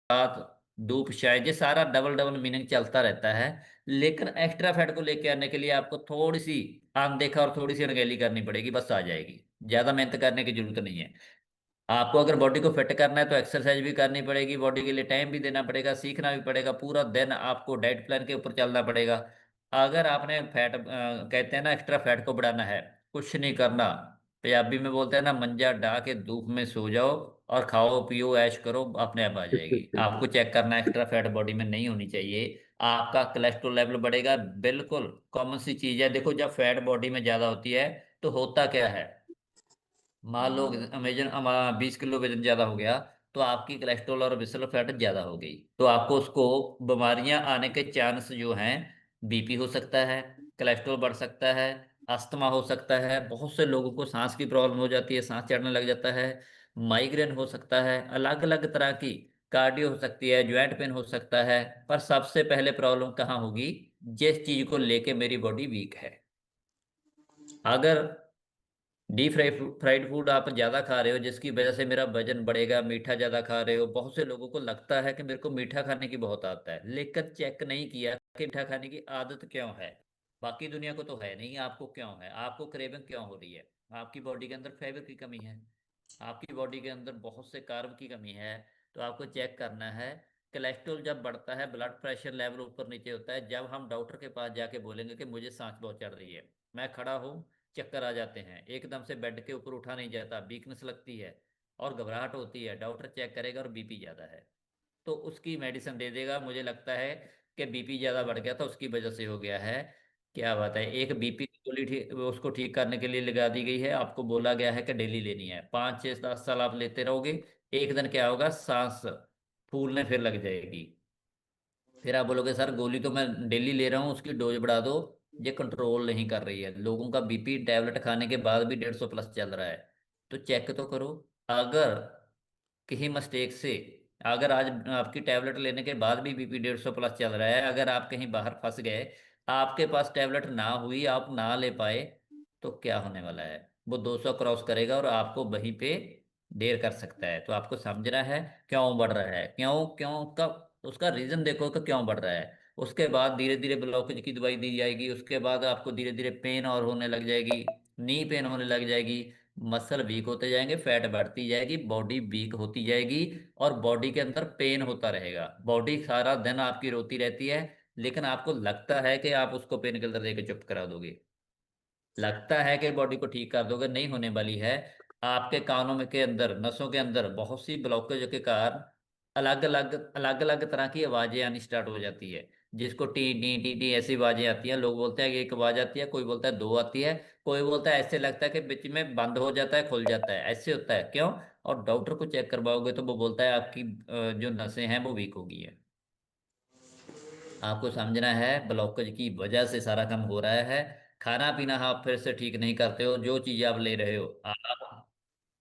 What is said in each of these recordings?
रात, धूप, शायद, ये सारा डबल डबल मीनिंग चलता रहता है। लेकिन एक्स्ट्रा फैट को लेके आने के लिए आपको थोड़ी सी अनदेखा और थोड़ी सी अनगहली करनी पड़ेगी, बस आ जाएगी। ज्यादा मेहनत करने की जरूरत नहीं है। आपको अगर बॉडी को फिट करना है तो एक्सरसाइज भी करनी पड़ेगी, बॉडी के लिए टाइम भी देना पड़ेगा, सीखना भी पड़ेगा, पूरा दिन आपको डाइट प्लान के ऊपर चलना पड़ेगा। अगर आपने फैट कहते हैं ना एक्स्ट्रा फैट को बढ़ाना है, कुछ नहीं करना। पंजाबी में बोलते हैं ना, मंजा डा के धूप में सो जाओ और खाओ पियो ऐश करो, अपने आप आ जाएगी। आपको चेक करना है, एक्स्ट्रा फैट बॉडी में नहीं होनी चाहिए। आपका कोलेस्ट्रॉल लेवल बढ़ेगा, बिल्कुल कॉमन सी चीज है। देखो, जब फैट बॉडी में ज्यादा होती है तो होता क्या है, मान लो अमेजन 20 किलो वजन ज्यादा हो गया, तो आपकी कोलेस्ट्रॉल और विसरल फैट ज्यादा हो गई, तो आपको उसको बीमारियां आने के चांस जो हैं, बीपी हो सकता है, कोलेस्ट्रॉल बढ़ सकता है, अस्थमा हो सकता है, बहुत से लोगों को सांस की प्रॉब्लम हो जाती है, सांस चढ़ने लग जाता है, माइग्रेन हो सकता है, अलग अलग तरह की कार्डियो हो सकती है, ज्वाइंट पेन हो सकता है। पर सबसे पहले प्रॉब्लम कहाँ होगी, जिस चीज को लेके मेरी बॉडी वीक है। अगर डीप फ्राइड फूड आप ज्यादा खा रहे हो जिसकी वजह से मेरा वजन बढ़ेगा, मीठा ज्यादा खा रहे हो, बहुत से लोगों को लगता है कि मेरे को मीठा खाने की बहुत आदत है, लेकिन चेक नहीं किया कि मीठा खाने की आदत क्यों है। बाकी दुनिया को तो है नहीं, आपको क्यों है, आपको क्रेविंग क्यों हो रही है। आपकी बॉडी के अंदर फाइबर की कमी है, आपकी बॉडी के अंदर बहुत से कार्ब की कमी है। तो आपको चेक करना है। कोलेस्ट्रॉल जब बढ़ता है, ब्लड प्रेशर लेवल ऊपर नीचे होता है, जब हम डॉक्टर के पास जाके बोलेंगे कि मुझे सांस बहुत चढ़ रही है, मैं खड़ा हूँ, चक्कर आ जाते हैं, एकदम से बेड के ऊपर उठा नहीं जाता, वीकनेस लगती है और घबराहट होती है, डॉक्टर चेक करेगा और बीपी ज्यादा है, तो उसकी मेडिसिन दे देगा। मुझे लगता है कि बीपी ज्यादा बढ़ गया था, उसकी वजह से हो गया है। क्या बात है, एक बीपी की गोली ठीक, उसको ठीक करने के लिए लगा दी गई है, आपको बोला गया है कि डेली लेनी है, 5 6 10 साल आप लेते रहोगे, एक दिन क्या होगा, सांस फूलने फिर लग जाएगी। फिर आप बोलोगे सर गोली तो मैं डेली ले रहा हूँ, उसकी डोज बढ़ा दो। ये कंट्रोल नहीं कर रही है, लोगों का बीपी टैबलेट खाने के बाद भी 150 प्लस चल रहा है। तो चेक तो करो। अगर कहीं मिस्टेक से, अगर आज आपकी टैबलेट लेने के बाद भी बीपी 150 प्लस चल रहा है, अगर आप कहीं बाहर फंस गए, आपके पास टैबलेट ना हुई, आप ना ले पाए, तो क्या होने वाला है, वो 200 क्रॉस करेगा और आपको वहीं पे देर कर सकता है। तो आपको समझना है क्यों बढ़ रहा है, क्यों क्यों का उसका रीजन देखो कि क्यों बढ़ रहा है। उसके बाद धीरे धीरे ब्लॉकेज की दवाई दी जाएगी, उसके बाद आपको धीरे धीरे पेन और होने लग जाएगी, नी पेन होने लग जाएगी, मसल वीक होते जाएंगे, फैट बढ़ती जाएगी, बॉडी वीक होती जाएगी और बॉडी के अंदर पेन होता रहेगा। बॉडी सारा दिन आपकी रोती रहती है, लेकिन आपको लगता है कि आप उसको पेन किलर दे के चुप करा दोगे, लगता है कि बॉडी को ठीक कर दोगे, नहीं होने वाली है। आपके कानों में के अंदर, नसों के अंदर बहुत सी ब्लॉकेज के कारण अलग अलग तरह की आवाजें आनी स्टार्ट हो जाती है, जिसको टी टी टी टी ऐसी आवाजें आती हैं। लोग बोलते हैं कि एक आवाज आती है, कोई बोलता है दो आती है, कोई बोलता है ऐसे लगता है कि बीच में बंद हो जाता है खुल जाता है, ऐसे होता है क्यों। और डॉक्टर को चेक करवाओगे तो वो बोलता है आपकी जो नसें हैं वो वीक हो गई है। आपको समझना है ब्लॉकेज की वजह से सारा काम हो रहा है। खाना पीना आप फिर से ठीक नहीं करते हो, जो चीज आप ले रहे हो, आप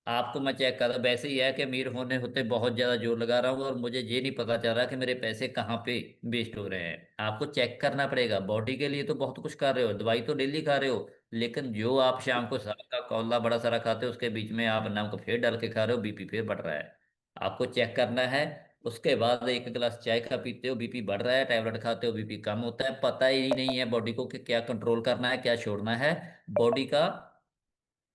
आपको मैं चेक कर रहा, वैसे ही है कि अमीर होने होते बहुत ज्यादा जोर लगा रहा हूँ और मुझे ये नहीं पता चल रहा कि मेरे पैसे कहाँ पे वेस्ट हो रहे हैं। आपको चेक करना पड़ेगा, बॉडी के लिए तो बहुत कुछ कर रहे हो, दवाई तो डेली खा रहे हो, लेकिन जो आप शाम को सारा का कौला बड़ा सारा खाते हो, उसके बीच में आप नमक फिर डाल के खा रहे हो, बीपी फिर बढ़ रहा है। आपको चेक करना है। उसके बाद एक गिलास चाय का पीते हो, बीपी बढ़ रहा है, टैबलेट खाते हो, बीपी कम होता है, पता ही नहीं है बॉडी को कि क्या कंट्रोल करना है क्या छोड़ना है। बॉडी का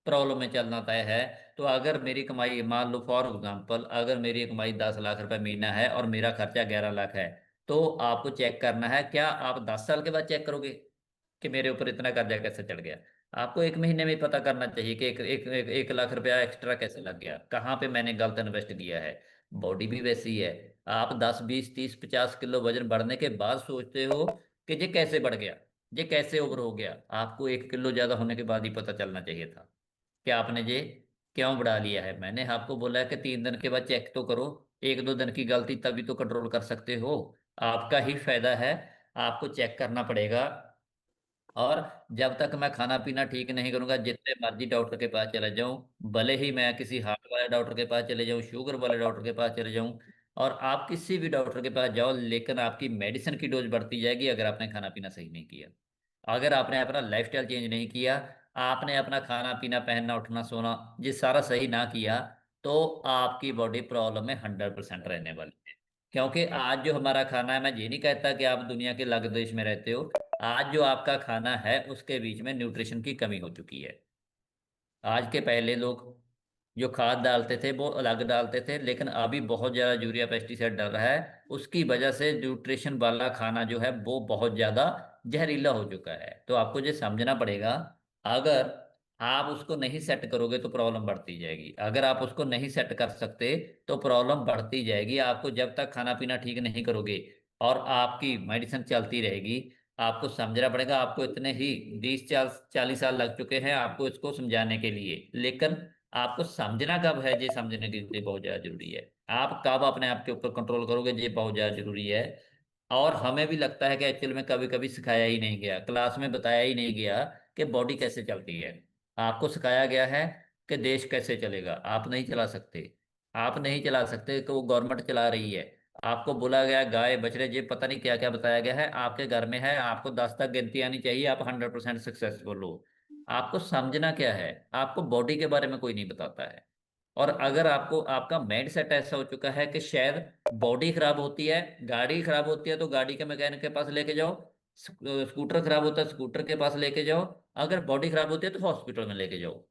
प्रॉब्लम में चलना तय है। तो अगर मेरी कमाई, मान लो फॉर एग्जांपल, अगर मेरी कमाई 10 लाख रुपए महीना है और मेरा खर्चा 11 लाख है, तो आपको चेक करना है, क्या आप 10 साल के बाद चेक करोगे कि मेरे ऊपर इतना कर्जा कैसे चढ़ गया। आपको एक महीने में ही पता करना चाहिए कि एक लाख रुपया एक्स्ट्रा कैसे लग गया, कहाँ पे मैंने गलत इन्वेस्ट किया है। बॉडी भी वैसी है। आप 10 20 30 50 किलो वजन बढ़ने के बाद सोचते हो कि ये कैसे बढ़ गया, ये कैसे ओवर हो गया। आपको 1 किलो ज्यादा होने के बाद ही पता चलना चाहिए था कि आपने ये क्यों बढ़ा लिया है। मैंने आपको बोला है कि 3 दिन के बाद चेक तो करो, 1 2 दिन की गलती तभी तो कंट्रोल कर सकते हो, आपका ही फायदा है। आपको चेक करना पड़ेगा। और जब तक मैं खाना पीना ठीक नहीं करूंगा, जितने मर्जी डॉक्टर के पास चले जाऊं, भले ही मैं किसी हार्ट वाले डॉक्टर के पास चले जाऊं, शुगर वाले डॉक्टर के पास चले जाऊं, और आप किसी भी डॉक्टर के पास जाओ, लेकिन आपकी मेडिसिन की डोज बढ़ती जाएगी अगर आपने खाना पीना सही नहीं किया, अगर आपने अपना लाइफस्टाइल चेंज नहीं किया, आपने अपना खाना पीना पहनना उठना सोना ये सारा सही ना किया, तो आपकी बॉडी प्रॉब्लम में 100% रहने वाली है। क्योंकि आज जो हमारा खाना है, मैं ये नहीं कहता कि आप दुनिया के अलग देश में रहते हो, आज जो आपका खाना है उसके बीच में न्यूट्रिशन की कमी हो चुकी है। आज के पहले लोग जो खाद डालते थे वो अलग डालते थे, लेकिन अभी बहुत ज्यादा यूरिया पेस्टिसाइड डल रहा है, उसकी वजह से न्यूट्रिशन वाला खाना जो है वो बहुत ज्यादा जहरीला हो चुका है। तो आपको ये समझना पड़ेगा, अगर आप उसको नहीं सेट करोगे तो प्रॉब्लम बढ़ती जाएगी, अगर आप उसको नहीं सेट कर सकते तो प्रॉब्लम बढ़ती जाएगी। आपको जब तक खाना पीना ठीक नहीं करोगे और आपकी मेडिसिन चलती रहेगी, आपको समझना पड़ेगा। आपको इतने ही 20 40 साल लग चुके हैं आपको इसको समझाने के लिए, लेकिन आपको समझना कब है, ये समझने के लिए बहुत ज्यादा जरूरी है। आप कब अपने आप के ऊपर कंट्रोल करोगे, ये बहुत ज्यादा जरूरी है। और हमें भी लगता है कि एक्चुअल में कभी कभी सिखाया ही नहीं गया, क्लास में बताया ही नहीं गया कि बॉडी कैसे चलती है। आपको सिखाया गया है कि देश कैसे चलेगा, आप नहीं चला सकते। आप नहीं चला सकते तो वो गवर्नमेंट चला रही है। आपको बोला गया गाय बछड़े, ये पता नहीं क्या क्या बताया गया है, आपके घर में है, आपको 10 तक गिनती आनी चाहिए, आप 100% सक्सेसफुल हो। आपको समझना क्या है, आपको बॉडी के बारे में कोई नहीं बताता है। और अगर आपको आपका माइंड सेट ऐसा हो चुका है कि शायद बॉडी खराब होती है, गाड़ी खराब होती है तो गाड़ी के मैकेनिक के पास लेके जाओ, स्कूटर खराब होता है स्कूटर के पास लेके जाओ, अगर बॉडी खराब होती है तो हॉस्पिटल में लेके जाओ।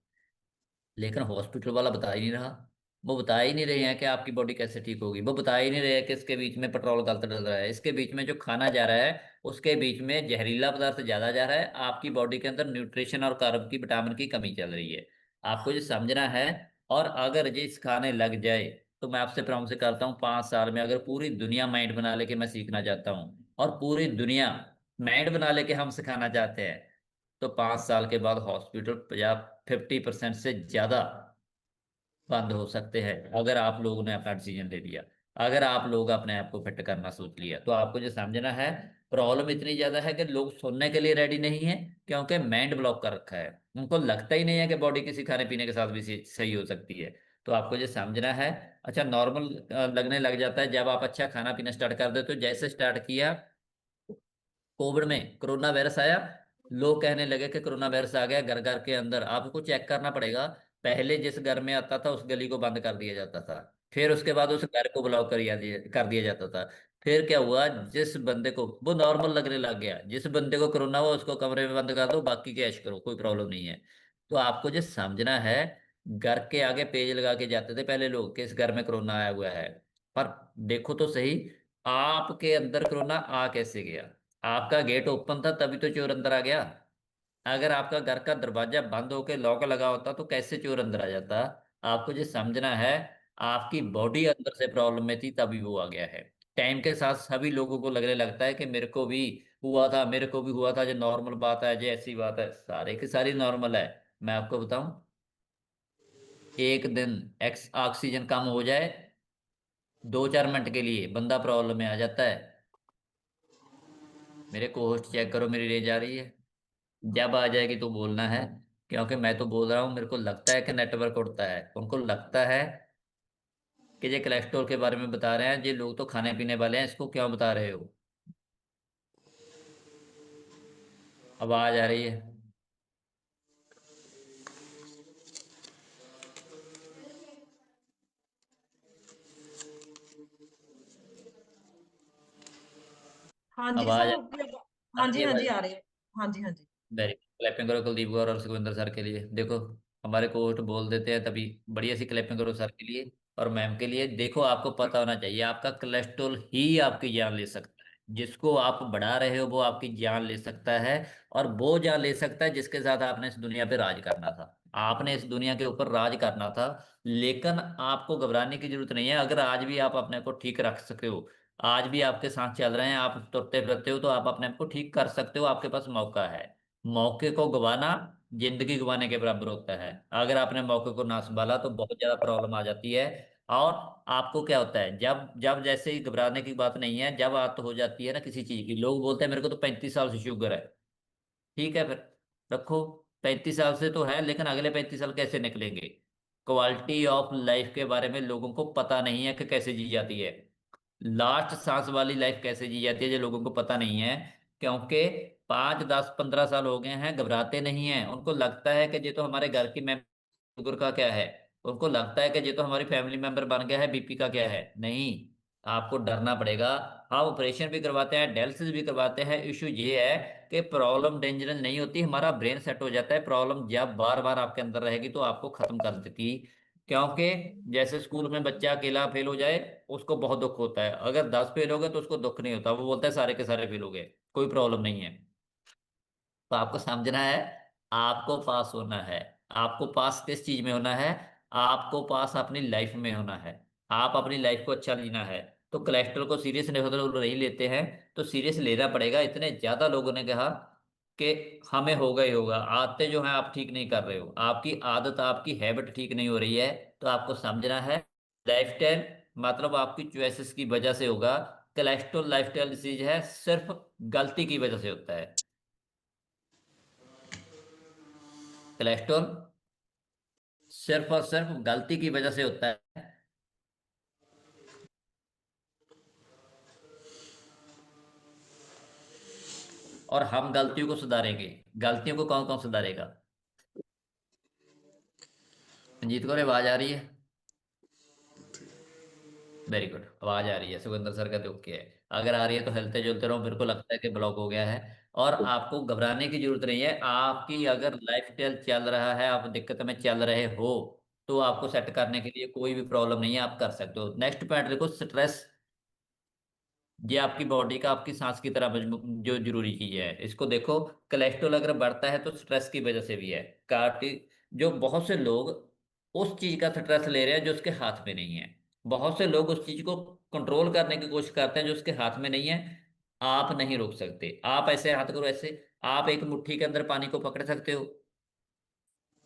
लेकिन हॉस्पिटल वाला बता ही नहीं रहा। वो बता ही नहीं रहे हैं कि आपकी बॉडी कैसे ठीक होगी, वो बता ही नहीं रहे हैं कि इसके बीच में पेट्रोल गलत डल रहा है, इसके बीच में जो खाना जा रहा है उसके बीच में जहरीला पदार्थ ज्यादा जा रहा है, आपकी बॉडी के अंदर न्यूट्रिशन और कार्ब की विटामिन की कमी चल रही है। आपको ये समझना है। और अगर ये इस खाने लग जाए तो मैं आपसे प्रॉमिस करता हूँ 5 साल में अगर पूरी दुनिया माइंड बना ले कि मैं सीखना चाहता हूँ, और पूरी दुनिया माइंड बना ले कि हम सिखाना चाहते हैं, तो 5 साल के बाद हॉस्पिटल या 50% से ज्यादा बंद हो सकते हैं, अगर आप लोगों ने अपना डिसीजन ले लिया। अगर आप लोग अपने आप को फिट करना सोच लिया, तो आपको जो समझना है, प्रॉब्लम इतनी ज्यादा है कि लोग सुनने के लिए रेडी नहीं है, क्योंकि माइंड ब्लॉक कर रखा है। उनको लगता ही नहीं है कि बॉडी किसी खाने पीने के साथ भी सही हो सकती है। तो आपको जो समझना है, अच्छा नॉर्मल लगने लग जाता है जब आप अच्छा खाना पीना स्टार्ट कर देते हो। जैसे स्टार्ट किया कोविड में, कोरोना वायरस आया, लोग कहने लगे कि कोरोना वायरस आ गया, घर घर के अंदर आपको चेक करना पड़ेगा। पहले जिस घर में आता था उस गली को बंद कर दिया जाता था, फिर उसके बाद उस घर को ब्लॉक कर दिया जाता था। फिर क्या हुआ, जिस बंदे को वो नॉर्मल लगने लग गया, जिस बंदे को कोरोना हुआ उसको कमरे में बंद कर दो, बाकी के ऐश करो, कोई प्रॉब्लम नहीं है। तो आपको जो समझना है, घर के आगे पेज लगा के जाते थे पहले लोग कि इस घर में कोरोना आया हुआ है। पर देखो तो सही, आपके अंदर कोरोना आ कैसे गया। आपका गेट ओपन था तभी तो चोर अंदर आ गया। अगर आपका घर का दरवाजा बंद होकर लॉक लगा होता तो कैसे चोर अंदर आ जाता। आपको जो समझना है, आपकी बॉडी अंदर से प्रॉब्लम में थी तभी वो आ गया है। टाइम के साथ सभी लोगों को लगने लगता है कि मेरे को भी हुआ था, मेरे को भी हुआ था, जो नॉर्मल बात है, जो ऐसी बात है, सारे की सारी नॉर्मल है। मैं आपको बताऊं, एक दिन एक्स ऑक्सीजन कम हो जाए 2 4 मिनट के लिए बंदा प्रॉब्लम में आ जाता है। मेरे को होस्ट चेक करो, मेरी रेंज आ रही है, जब आ जाएगी तो बोलना है। क्योंकि मैं तो बोल रहा हूँ, मेरे को लगता है कि नेटवर्क उड़ता है, उनको लगता है कि ये कोलेस्ट्रॉल के बारे में बता रहे हैं, ये लोग तो खाने पीने वाले हैं, इसको क्यों बता रहे हो। आवाज आ रही है। हाँ जी आवाज सर। आ हाँ रही जी है हाँ जी भाई। आ रही है। हाँ जी हाँ जी। वेरी क्लैपिंग करो कुलदीप गौर और सुखविंदर सर के लिए। देखो, हमारे कोर्ट बोल देते हैं तभी, बढ़िया सी क्लैपिंग करो सर के लिए और मैम के लिए। देखो, आपको पता होना चाहिए, आपका कोलेस्ट्रॉल ही आपकी जान ले सकता है, जिसको आप बढ़ा रहे हो वो आपकी जान ले सकता है। और वो जान ले सकता है जिसके साथ आपने इस दुनिया पे राज करना था। आपने इस दुनिया के ऊपर राज करना था। लेकिन आपको घबराने की जरूरत नहीं है, अगर आज भी आप अपने को ठीक रख सके हो, आज भी आपके साथ चल रहे हैं, आप तुरते फिरते हो, तो आप अपने आप को ठीक कर सकते हो, आपके पास मौका है। मौके को गवाना जिंदगी गवाने के बराबर होता है। अगर आपने मौके को ना संभाला तो बहुत ज्यादा प्रॉब्लम आ जाती है। और आपको क्या होता है, जब जब जैसे ही घबराने की बात नहीं है, जब आदत हो जाती है ना किसी चीज की, लोग बोलते हैं मेरे को तो 35 साल से शुगर है। ठीक है, फिर रखो, 35 साल से तो है, लेकिन अगले 35 साल कैसे निकलेंगे। क्वालिटी ऑफ लाइफ के बारे में लोगों को पता नहीं है कि कैसे जी जाती है। लास्ट सांस वाली लाइफ कैसे जी जाती है, जो लोगों को पता नहीं है। क्योंकि 5 10 15 साल हो गए हैं, घबराते नहीं हैं। उनको लगता है कि ये तो हमारे घर की मेंबर, शुगर का क्या है। उनको लगता है कि ये तो हमारी फैमिली मेंबर बन गया है, बीपी का क्या है। नहीं, आपको डरना पड़ेगा। हाँ, ऑपरेशन भी करवाते हैं, डायलिसिस भी करवाते हैं। इशू ये है कि प्रॉब्लम डेंजरस नहीं होती, हमारा ब्रेन सेट हो जाता है। प्रॉब्लम जब बार बार आपके अंदर रहेगी तो आपको खत्म कर देती। क्योंकि जैसे स्कूल में बच्चा अकेला फेल हो जाए, उसको बहुत दुख होता है। अगर 10 फेल हो गए तो उसको दुख नहीं होता, वो बोलता है सारे के सारे फेल हो गए, कोई प्रॉब्लम नहीं है। तो आपको समझना है, आपको पास होना है। आपको पास किस चीज में होना है? आपको पास अपनी लाइफ में होना है। आप अपनी लाइफ को अच्छा जीना है। तो कोलेस्ट्रॉल को सीरियस नहीं लेते हैं, तो सीरियस लेना पड़ेगा। इतने ज्यादा लोगों ने कहा कि हमें होगा ही होगा। आदतें जो हैं आप ठीक नहीं कर रहे हो, आपकी आदत, आपकी हैबिट ठीक नहीं हो रही है। तो आपको समझना है, लाइफस्टाइल मतलब आपकी चॉइसेस की वजह से होगा। कोलेस्ट्रॉल लाइफस्टाइल डिसीज है, सिर्फ गलती की वजह से होता है। कोलेस्ट्रॉल सिर्फ और सिर्फ गलती की वजह से होता है। और हम गलतियों को सुधारेंगे। गलतियों को कौन कौन सुधारेगा? मंजीत को आवाज आ रही है? वेरी गुड, आवाज आ रही है। सुखविंदर सर का तो ओके है। अगर आ रही है तो हिलते जुलते रहो, मेरे को लगता है कि ब्लॉक हो गया है। और आपको घबराने की जरूरत नहीं है। आपकी अगर लाइफस्टाइल चल रहा है, आप दिक्कत में चल रहे हो, तो आपको सेट करने के लिए कोई भी प्रॉब्लम नहीं है, आप कर सकते हो। नेक्स्ट पॉइंट देखो, स्ट्रेस। ये आपकी बॉडी का आपकी सांस की तरह जो जरूरी चीज है, इसको देखो। कोलेस्ट्रॉल अगर बढ़ता है तो स्ट्रेस की वजह से भी है। कार्टी जो बहुत से लोग उस चीज का स्ट्रेस ले रहे हैं जो उसके हाथ में नहीं है। बहुत से लोग उस चीज को कंट्रोल करने की कोशिश करते हैं जो उसके हाथ में नहीं है। आप नहीं रोक सकते। आप ऐसे हाथ करो, ऐसे। आप एक मुट्ठी के अंदर पानी को पकड़ सकते हो?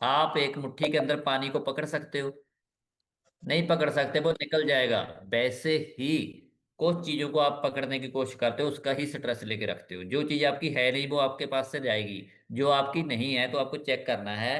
आप एक मुट्ठी के अंदर पानी को पकड़ सकते हो? नहीं पकड़ सकते, वो निकल जाएगा। वैसे ही कुछ चीजों को आप पकड़ने की कोशिश करते हो, उसका ही स्ट्रेस लेके रखते हो। जो चीज आपकी है नहीं वो आपके पास से जाएगी। जो आपकी नहीं है तो आपको चेक करना है।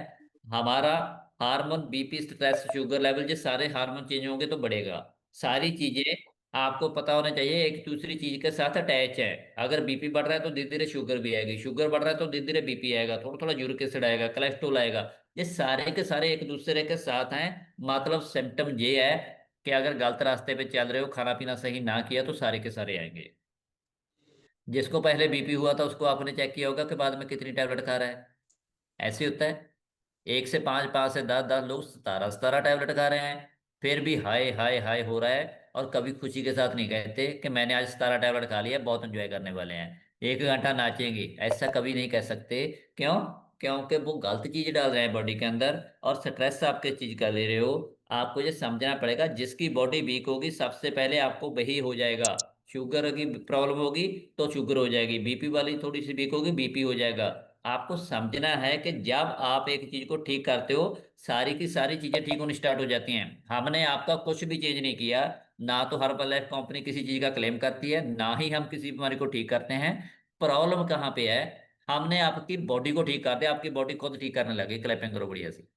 हमारा hormone, BP, stress, sugar level, ये सारे हार्मोन चेंज होंगे तो बढ़ेगा। सारी चीजें आपको पता होना चाहिए एक दूसरी चीज के साथ अटैच है। अगर बीपी बढ़ रहा है तो धीरे धीरे शुगर भी आएगी, शुगर बढ़ रहा है तो धीरे धीरे बीपी आएगा, थोड़ा थोड़ा यूरिक एसिड आएगा, कोलेस्ट्रॉल आएगा। ये सारे के सारे एक दूसरे के साथ हैं। मतलब सिम्टम ये है कि अगर गलत रास्ते पे चल रहे हो, खाना पीना सही ना किया, तो सारे के सारे आएंगे। जिसको पहले बीपी हुआ था उसको आपने चेक किया होगा कि बाद में कितनी टैबलेट खा रहा है। ऐसे होता है। एक से पांच, पांच से दस, दस लोग 17 17 टैबलेट खा रहे हैं, फिर भी हाय हाय हाय हो रहा है। और कभी खुशी के साथ नहीं कहते कि मैंने आज 17 टैबलेट खा लिया, बहुत एंजॉय करने वाले हैं, 1 घंटा नाचेंगे। ऐसा कभी नहीं कह सकते। क्यों? क्योंकि वो गलत चीज डाल रहे हैं बॉडी के अंदर, और स्ट्रेस आप किस चीज का ले रहे हो। आपको ये समझना पड़ेगा, जिसकी बॉडी वीक होगी सबसे पहले आपको वही हो जाएगा। शुगर की प्रॉब्लम होगी तो शुगर हो जाएगी, बीपी वाली थोड़ी सी वीक होगी, बीपी हो जाएगा। आपको समझना है कि जब आप एक चीज को ठीक करते हो, सारी की सारी चीजें ठीक होनी स्टार्ट हो जाती हैं। हमने आपका कुछ भी चेंज नहीं किया। ना तो हर्बल लाइफ कंपनी किसी चीज का क्लेम करती है, ना ही हम किसी बीमारी को ठीक करते हैं। प्रॉब्लम कहाँ पे है? हमने आपकी बॉडी को ठीक कर दिया, आपकी बॉडी खुद ठीक करने लगी। क्लैपिंग करो बढ़िया सी।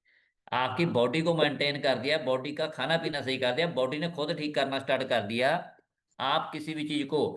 आपकी बॉडी को मेंटेन कर दिया, बॉडी का खाना पीना सही कर दिया, बॉडी ने खुद ठीक करना स्टार्ट कर दिया। आप किसी भी चीज को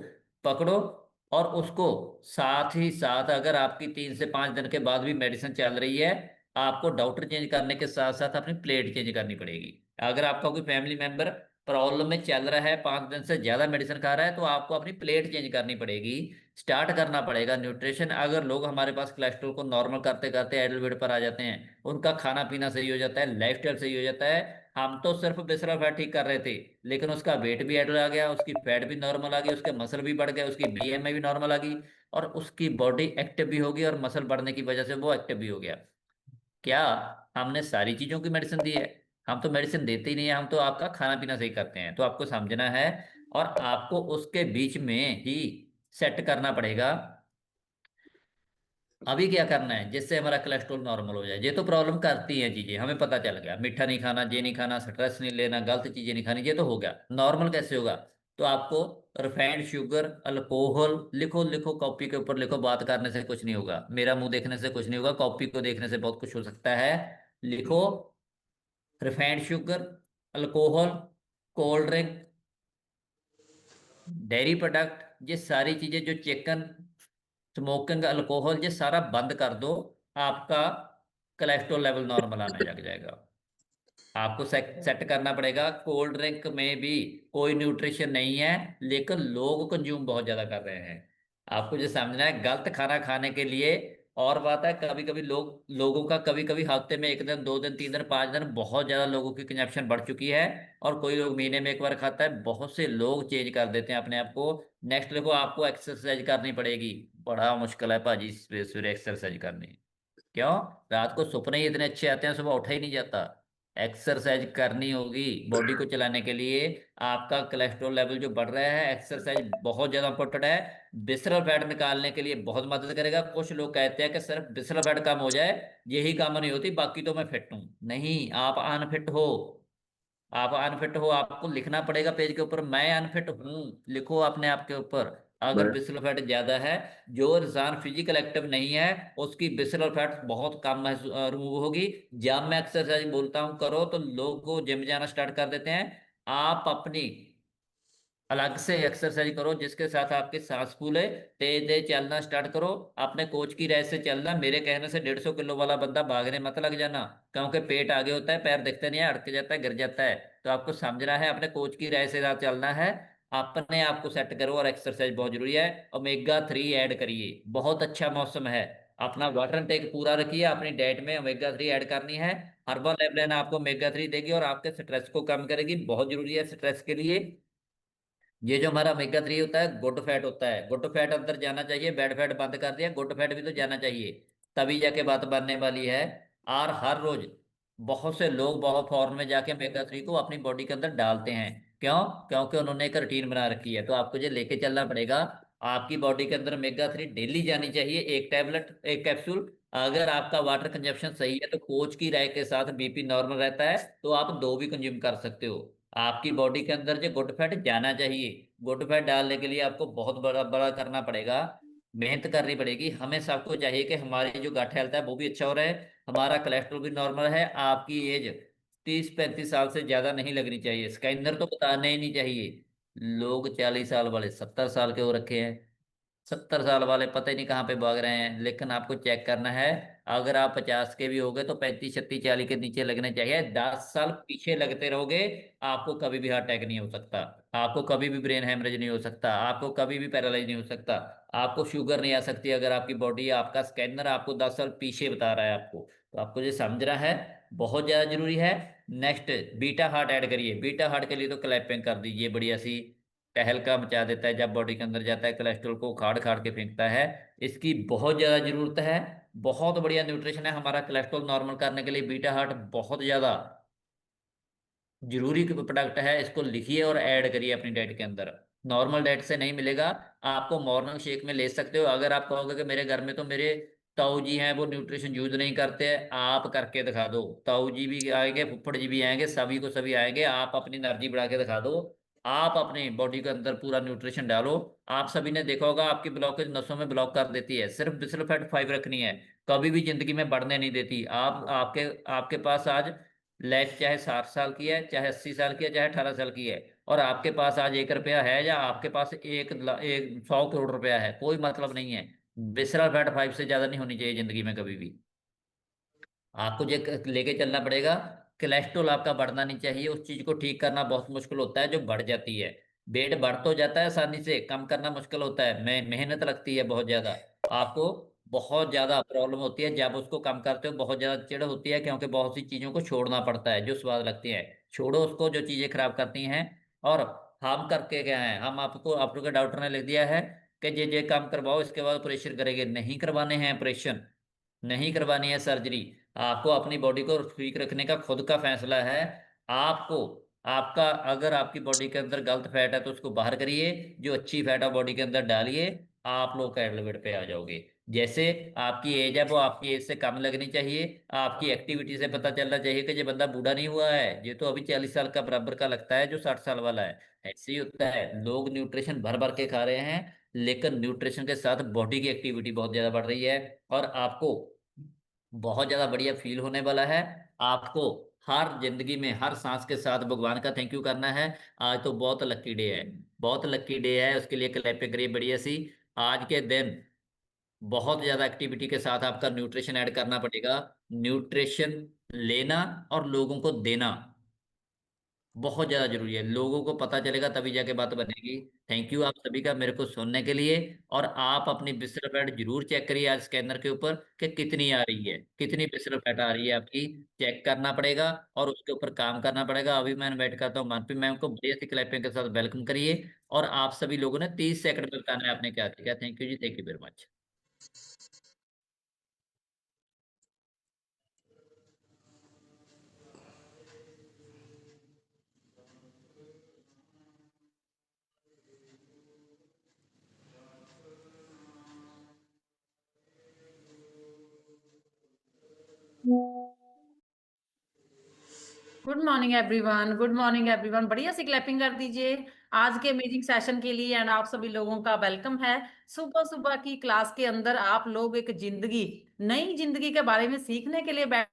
पकड़ो, और उसको साथ ही साथ, अगर आपकी 3 से 5 दिन के बाद भी मेडिसिन चल रही है, आपको डॉक्टर चेंज करने के साथ साथ अपनी प्लेट चेंज करनी पड़ेगी। अगर आपका कोई फैमिली मेंबर प्रॉब्लम में चल रहा है, 5 दिन से ज्यादा मेडिसिन खा रहा है, तो आपको अपनी प्लेट चेंज करनी पड़ेगी। स्टार्ट करना पड़ेगा न्यूट्रिशन। अगर लोग हमारे पास कोलेस्ट्रॉल को नॉर्मल करते करते एडल्ट वेट पर आ जाते हैं, उनका खाना पीना सही हो जाता है, लाइफस्टाइल सही हो जाता है। हम तो सिर्फ विसरल फैट ठीक कर रहे थे, लेकिन उसका वेट भी एडल्ट आ गया, उसकी फैट भी नॉर्मल आ गई, उसके मसल भी बढ़ गए, उसकी बीएमआई भी नॉर्मल आ गई, और उसकी बॉडी एक्टिव भी होगी, और मसल बढ़ने की वजह से वो एक्टिव भी हो गया। क्या हमने सारी चीजों की मेडिसिन दी है? हम तो मेडिसिन देते ही नहीं है, हम तो आपका खाना पीना सही करते हैं। तो आपको समझना है, और आपको उसके बीच में ही सेट करना पड़ेगा अभी क्या करना है जिससे हमारा कोलेस्ट्रॉल नॉर्मल हो जाए। ये तो प्रॉब्लम करती हैं चीजें, हमें पता चल गया। मीठा नहीं खाना, ये नहीं खाना, स्ट्रेस नहीं लेना, गलत चीजें नहीं खानी, ये तो हो गया। नॉर्मल कैसे होगा? तो आपको रिफाइंड शुगर, अल्कोहल, लिखो लिखो, कॉपी के ऊपर लिखो। बात करने से कुछ नहीं होगा, मेरा मुंह देखने से कुछ नहीं होगा, कॉपी को देखने से बहुत कुछ हो सकता है। लिखो, refined sugar, alcohol, cold drink, dairy product, ये सारी चीजें, जो चिकन, स्मोकिंग, अल्कोहल, ये सारा बंद कर दो। आपका कोलेस्ट्रॉल लेवल नॉर्मल आने लग जाएगा। आपको सेट करना पड़ेगा। कोल्ड ड्रिंक में भी कोई न्यूट्रिशन नहीं है, लेकिन लोग कंज्यूम बहुत ज्यादा कर रहे हैं। आपको जो समझना है, गलत खाना खाने के लिए। और बात है, कभी कभी लोगों का कभी कभी हफ्ते में एक दिन, 2 दिन, 3 दिन, 5 दिन बहुत ज्यादा लोगों की कंजप्शन बढ़ चुकी है। और कोई लोग महीने में एक बार खाता है, बहुत से लोग चेंज कर देते हैं अपने आप को। नेक्स्ट देखो, आपको एक्सरसाइज करनी पड़ेगी। बड़ा मुश्किल है भाजी सवेरे सवेरे एक्सरसाइज करनी। क्यों? रात को सपने ही इतने अच्छे आते हैं, सुबह उठा ही नहीं जाता। एक्सरसाइज करनी होगी बॉडी को चलाने के लिए। आपका कोलेस्ट्रॉल लेवल जो बढ़ रहा है, एक्सरसाइज बहुत ज्यादा इंपॉर्टेंट है। विसरल फैट निकालने के लिए बहुत मदद करेगा। कुछ लोग कहते हैं कि सिर्फ विसरल फैट कम हो जाए, यही काम नहीं होती, बाकी तो मैं फिट हूं। नहीं, आप अनफिट हो। आप अनफिट हो, आपको लिखना पड़ेगा पेज के ऊपर, मैं अनफिट हूं। लिखो अपने आप के ऊपर। अगर मैं बिस्ल फैट ज्यादा है, जो इंसान फिजिकल एक्टिव नहीं है, उसकी बिस्ल फैट बहुत कम रिमूव होगी। जब मैं एक्सरसाइज बोलता हूं करो, तो लोग को जिम जाना स्टार्ट कर देते हैं। आप अपनी अलग से एक्सरसाइज करो जिसके साथ आपकी सांस फूले। तेज तेज चलना स्टार्ट करो। अपने कोच की राय से चलना। मेरे कहने से 150 किलो वाला बंदा भागने मत लग जाना, क्योंकि पेट आगे होता है, पैर दिखते नहीं है, अड़क जाता है, गिर जाता है। तो आपको समझना है, अपने कोच की राय से साथ चलना है। अपने आप को सेट करो, और एक्सरसाइज बहुत जरूरी है। ओमेगा 3 ऐड करिए, बहुत अच्छा मौसम है। अपना वाटर इनटेक पूरा रखिए, अपनी डाइट में ओमेगा 3 ऐड करनी है। हर्बल लेबलिन आपको ओमेगा 3 देगी और आपके स्ट्रेस को कम करेगी, बहुत जरूरी है स्ट्रेस के लिए। ये जो हमारा ओमेगा 3 होता है, गुड फैट होता है। गुड फैट अंदर जाना चाहिए, बैड फैट बंद कर दिया, गुड फैट भी तो जाना चाहिए, तभी जाके बात बनने वाली है। और हर रोज बहुत से लोग बहुत फॉर्म में जाके ओमेगा 3 को अपनी बॉडी के अंदर डालते हैं। क्यों? क्योंकि उन्होंने एक रूटीन बना रखी है। तो आपको ये लेके चलना पड़ेगा। आपकी बॉडी के अंदर ओमेगा 3 डेली जानी चाहिए, एक टैबलेट, एक कैप्सूल। अगर आपका वाटर कंजप्शन सही है, तो कोच की राय के साथ बीपी नॉर्मल रहता है, तो आप दो भी कंज्यूम कर सकते हो। आपकी बॉडी के अंदर जो गुड फैट जाना चाहिए, गुड फैट डालने के लिए आपको बहुत बड़ा बड़ा करना पड़ेगा, मेहनत करनी पड़ेगी। हमें सबको चाहिए कि हमारी जो गट हेल्थ है वो भी अच्छा हो रहा है, हमारा कोलेस्ट्रॉल भी नॉर्मल है। आपकी एज 30-35 साल से ज्यादा नहीं लगनी चाहिए, स्कैनर तो बताने ही नहीं चाहिए। लोग 40 साल वाले 70 साल के हो रखे हैं। 70 साल वाले पता ही नहीं कहाँ पे भाग रहे हैं। लेकिन आपको चेक करना है, अगर आप 50 के भी हो गए, तो 35, 36, 40 के नीचे लगने चाहिए। 10 साल पीछे लगते रहोगे, आपको कभी भी हार्ट अटैक नहीं हो सकता, आपको कभी भी ब्रेन हेमरेज नहीं हो सकता, आपको कभी भी पैरालाइज नहीं हो सकता, आपको शुगर नहीं आ सकती। अगर आपकी बॉडी, आपका स्कैनर आपको 10 साल पीछे बता रहा है आपको, तो आपको ये समझना है, बहुत ज्यादा जरूरी है। नेक्स्ट, बीटा हार्ट ऐड करिए। बीटा हार्ट के लिए तो क्लैपिंग कर दीजिए बढ़िया सी। तहलका मचा देता है जब बॉडी के अंदर जाता है, कोलेस्ट्रॉल को उखाड़ खाड़ के फेंकता है। इसकी बहुत ज्यादा जरूरत है। बहुत बढ़िया न्यूट्रिशन है हमारा कोलेस्ट्रॉल नॉर्मल करने के लिए। बीटा हार्ट बहुत ज्यादा जरूरी प्रोडक्ट है, इसको लिखिए और ऐड करिए अपनी डाइट के अंदर। नॉर्मल डाइट से नहीं मिलेगा। आपको मॉर्निंग शेक में ले सकते हो। अगर आप कहोगे कि मेरे घर में तो मेरे ताऊ जी हैं, वो न्यूट्रिशन यूज नहीं करते, आप करके दिखा दो। ताऊ जी भी आएंगे, फुफ्फड़ जी भी आएंगे, सभी को सभी आएंगे, आप अपनी एनर्जी बढ़ा के दिखा दो। आप अपनी बॉडी के अंदर पूरा न्यूट्रिशन डालो। आप सभी ने देखा होगा, आपकी ब्लॉकेज नसों में ब्लॉक कर देती है, सिर्फ बिस्ल फैट 5 रखनी है, कभी भी जिंदगी में बढ़ने नहीं देती। आप आपके आपके पास आज लाइफ चाहे 60 साल की है, चाहे 80 साल की है, चाहे 18 साल की है, और आपके पास आज 1 रुपया है, या आपके पास एक 100 करोड़ रुपया है, कोई मतलब नहीं है। विसरल फैट 5 से ज्यादा नहीं होनी चाहिए जिंदगी में कभी भी। आपको जो लेके चलना पड़ेगा, कोलेस्ट्रॉल आपका बढ़ना नहीं चाहिए। उस चीज को ठीक करना बहुत मुश्किल होता है जो बढ़ जाती है। वेट बढ़ तो जाता है आसानी से, कम करना मुश्किल होता है, मेहनत लगती है बहुत ज्यादा। आपको बहुत ज्यादा प्रॉब्लम होती है जब उसको कम करते हो, बहुत ज्यादा चिढ़ होती है, क्योंकि बहुत सी चीजों को छोड़ना पड़ता है जो स्वाद लगती है। छोड़ो उसको जो चीजें खराब करती हैं। और हम करके क्या है, हम आपको आपके डॉक्टर ने लिख दिया है कि ये काम करवाओ, इसके बाद ऑपरेशन करेंगे, नहीं करवाने हैं ऑपरेशन, नहीं करवानी है सर्जरी। आपको अपनी बॉडी को ठीक रखने का खुद का फैसला है। आपको, आपका अगर आपकी बॉडी के अंदर गलत फैट है, तो उसको बाहर करिए, जो अच्छी फैट है बॉडी के अंदर डालिए। आप लोग का एलिवेट पे आ जाओगे। जैसे आपकी एज है, वो आपकी एज से कम लगनी चाहिए। आपकी एक्टिविटी से पता चलना चाहिए कि ये बंदा बूढ़ा नहीं हुआ है, ये तो अभी 40 साल का बराबर का लगता है जो 60 साल वाला है। ऐसे ही होता है, लोग न्यूट्रिशन भर भर के खा रहे हैं, लेकिन न्यूट्रिशन के साथ बॉडी की एक्टिविटी बहुत ज्यादा बढ़ रही है। और आपको बहुत ज्यादा बढ़िया फील होने वाला है। आपको हर जिंदगी में हर सांस के साथ भगवान का थैंक यू करना है। आज तो बहुत लकी डे है, बहुत लकी डे है, उसके लिए क्लैप करिए बढ़िया सी। आज के दिन बहुत ज्यादा एक्टिविटी के साथ आपका न्यूट्रिशन ऐड करना पड़ेगा। न्यूट्रिशन लेना और लोगों को देना बहुत ज्यादा जरूरी है। लोगों को पता चलेगा तभी जाके बात बनेगी। थैंक यू आप सभी का मेरे को सुनने के लिए। और आप अपनी बिस्तर पैड जरूर चेक करिए आज स्कैनर के ऊपर कि कितनी आ रही है, कितनी बिस्तर पैड आ रही है आपकी। चेक करना पड़ेगा और उसके ऊपर काम करना पड़ेगा। अभी मैं इनवाइट करता हूँ मनप्रीत मैम को, बढ़िया सी क्लैपिंग के साथ वेलकम करिए। और आप सभी लोगों ने 30 सेकंड में बताना है आपने क्या किया। थैंक यू जी, thank you very much. Good morning everyone, good morning everyone. बढ़िया सी क्लैपिंग कर दीजिए आज के अमेजिंग सेशन के लिए। एंड आप सभी लोगों का वेलकम है। सुबह सुबह की क्लास के अंदर आप लोग एक जिंदगी, नई जिंदगी के बारे में सीखने के लिए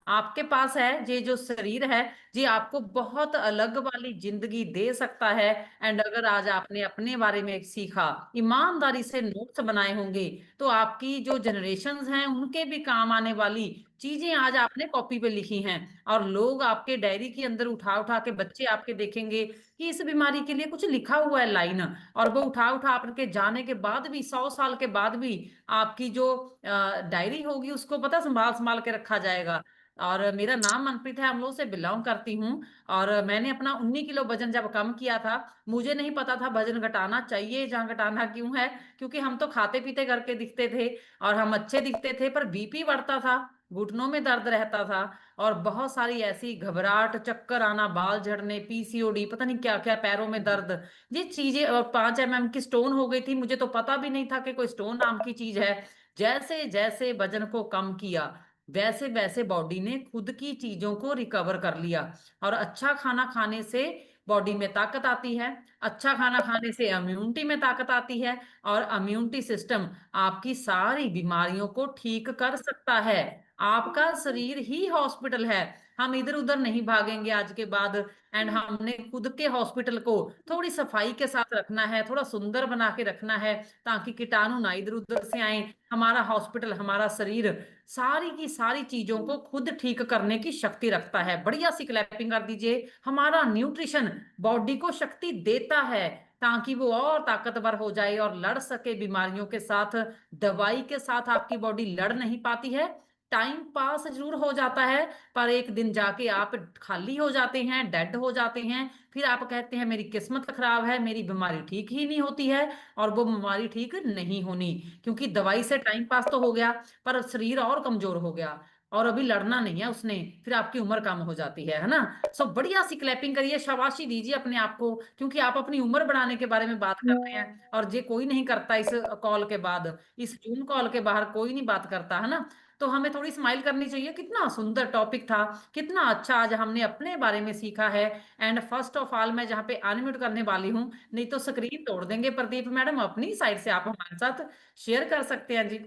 आपके पास है। ये जो शरीर है ये आपको बहुत अलग वाली जिंदगी दे सकता है। एंड अगर आज आपने अपने बारे में सीखा, ईमानदारी से नोट्स बनाए होंगे, तो आपकी जो जनरेशन्स हैं उनके भी काम आने वाली चीजें आज आपने कॉपी पे लिखी हैं। और लोग आपके डायरी के अंदर उठा उठा के, बच्चे आपके देखेंगे कि इस बीमारी के लिए कुछ लिखा हुआ है लाइन, और वो उठा उठा आपके जाने के बाद भी, 100 साल के बाद भी आपकी जो डायरी होगी उसको पता संभाल संभाल के रखा जाएगा। और मेरा नाम मनप्रीत है, हम लोग से बिलोंग करती हूँ। और मैंने अपना 19 किलो वजन जब कम किया था, मुझे नहीं पता था वजन घटाना चाहिए, जहाँ घटाना क्यों है, क्योंकि हम तो खाते पीते करके दिखते थे और हम अच्छे दिखते थे, पर बीपी बढ़ता था, घुटनों में दर्द रहता था, और बहुत सारी ऐसी घबराहट, चक्कर आना, बाल झड़ने, पीसीओडी, पता नहीं क्या क्या, पैरों में दर्द, ये चीजें। और 5 mm की स्टोन हो गई थी, मुझे तो पता भी नहीं था कि कोई स्टोन नाम की चीज है। जैसे जैसे वजन को कम किया, वैसे वैसे बॉडी ने खुद की चीजों को रिकवर कर लिया। और अच्छा खाना खाने से बॉडी में ताकत आती है, अच्छा खाना खाने से इम्यूनिटी में ताकत आती है, और इम्यूनिटी सिस्टम आपकी सारी बीमारियों को ठीक कर सकता है। आपका शरीर ही हॉस्पिटल है, हम इधर उधर नहीं भागेंगे आज के बाद। एंड हमने खुद के हॉस्पिटल को थोड़ी सफाई के साथ रखना है, थोड़ा सुंदर बना के रखना है, ताकि कीटाणु ना इधर उधर से आए। हमारा हॉस्पिटल, हमारा शरीर सारी की सारी चीजों को खुद ठीक करने की शक्ति रखता है। बढ़िया सी क्लैपिंग कर दीजिए। हमारा न्यूट्रिशन बॉडी को शक्ति देता है, ताकि वो और ताकतवर हो जाए और लड़ सके बीमारियों के साथ। दवाई के साथ आपकी बॉडी लड़ नहीं पाती है, टाइम पास जरूर हो जाता है, पर एक दिन जाके आप खाली हो जाते हैं, डेड हो जाते हैं। फिर आप कहते हैं मेरी किस्मत खराब है, मेरी बीमारी ठीक ही नहीं होती है। और वो बीमारी ठीक नहीं होनी, क्योंकि दवाई से टाइम पास तो हो गया, पर शरीर और कमजोर हो गया, और अभी लड़ना नहीं है उसने, फिर आपकी उम्र कम हो जाती है ना। सो बढ़िया सी क्लैपिंग करिए, शाबाशी दीजिए अपने आप को, क्योंकि आप अपनी उम्र बढ़ाने के बारे में बात कर रहे हैं, और ये कोई नहीं करता इस कॉल के बाद, इस जूम कॉल के बाहर कोई नहीं बात करता है ना। तो हमें थोड़ी स्माइल करनी चाहिए। कितना सुंदर टॉपिक था, कितना अच्छा आज हमने अपने बारे में सीखा है। एंड फर्स्ट ऑफ ऑल मैं जहाँ पे अनम्यूट करने वाली हूँ, नहीं तो स्क्रीन तोड़ देंगे। प्रदीप मैडम, अपनी साइड से आप हमारे साथ शेयर कर सकते हैं जी।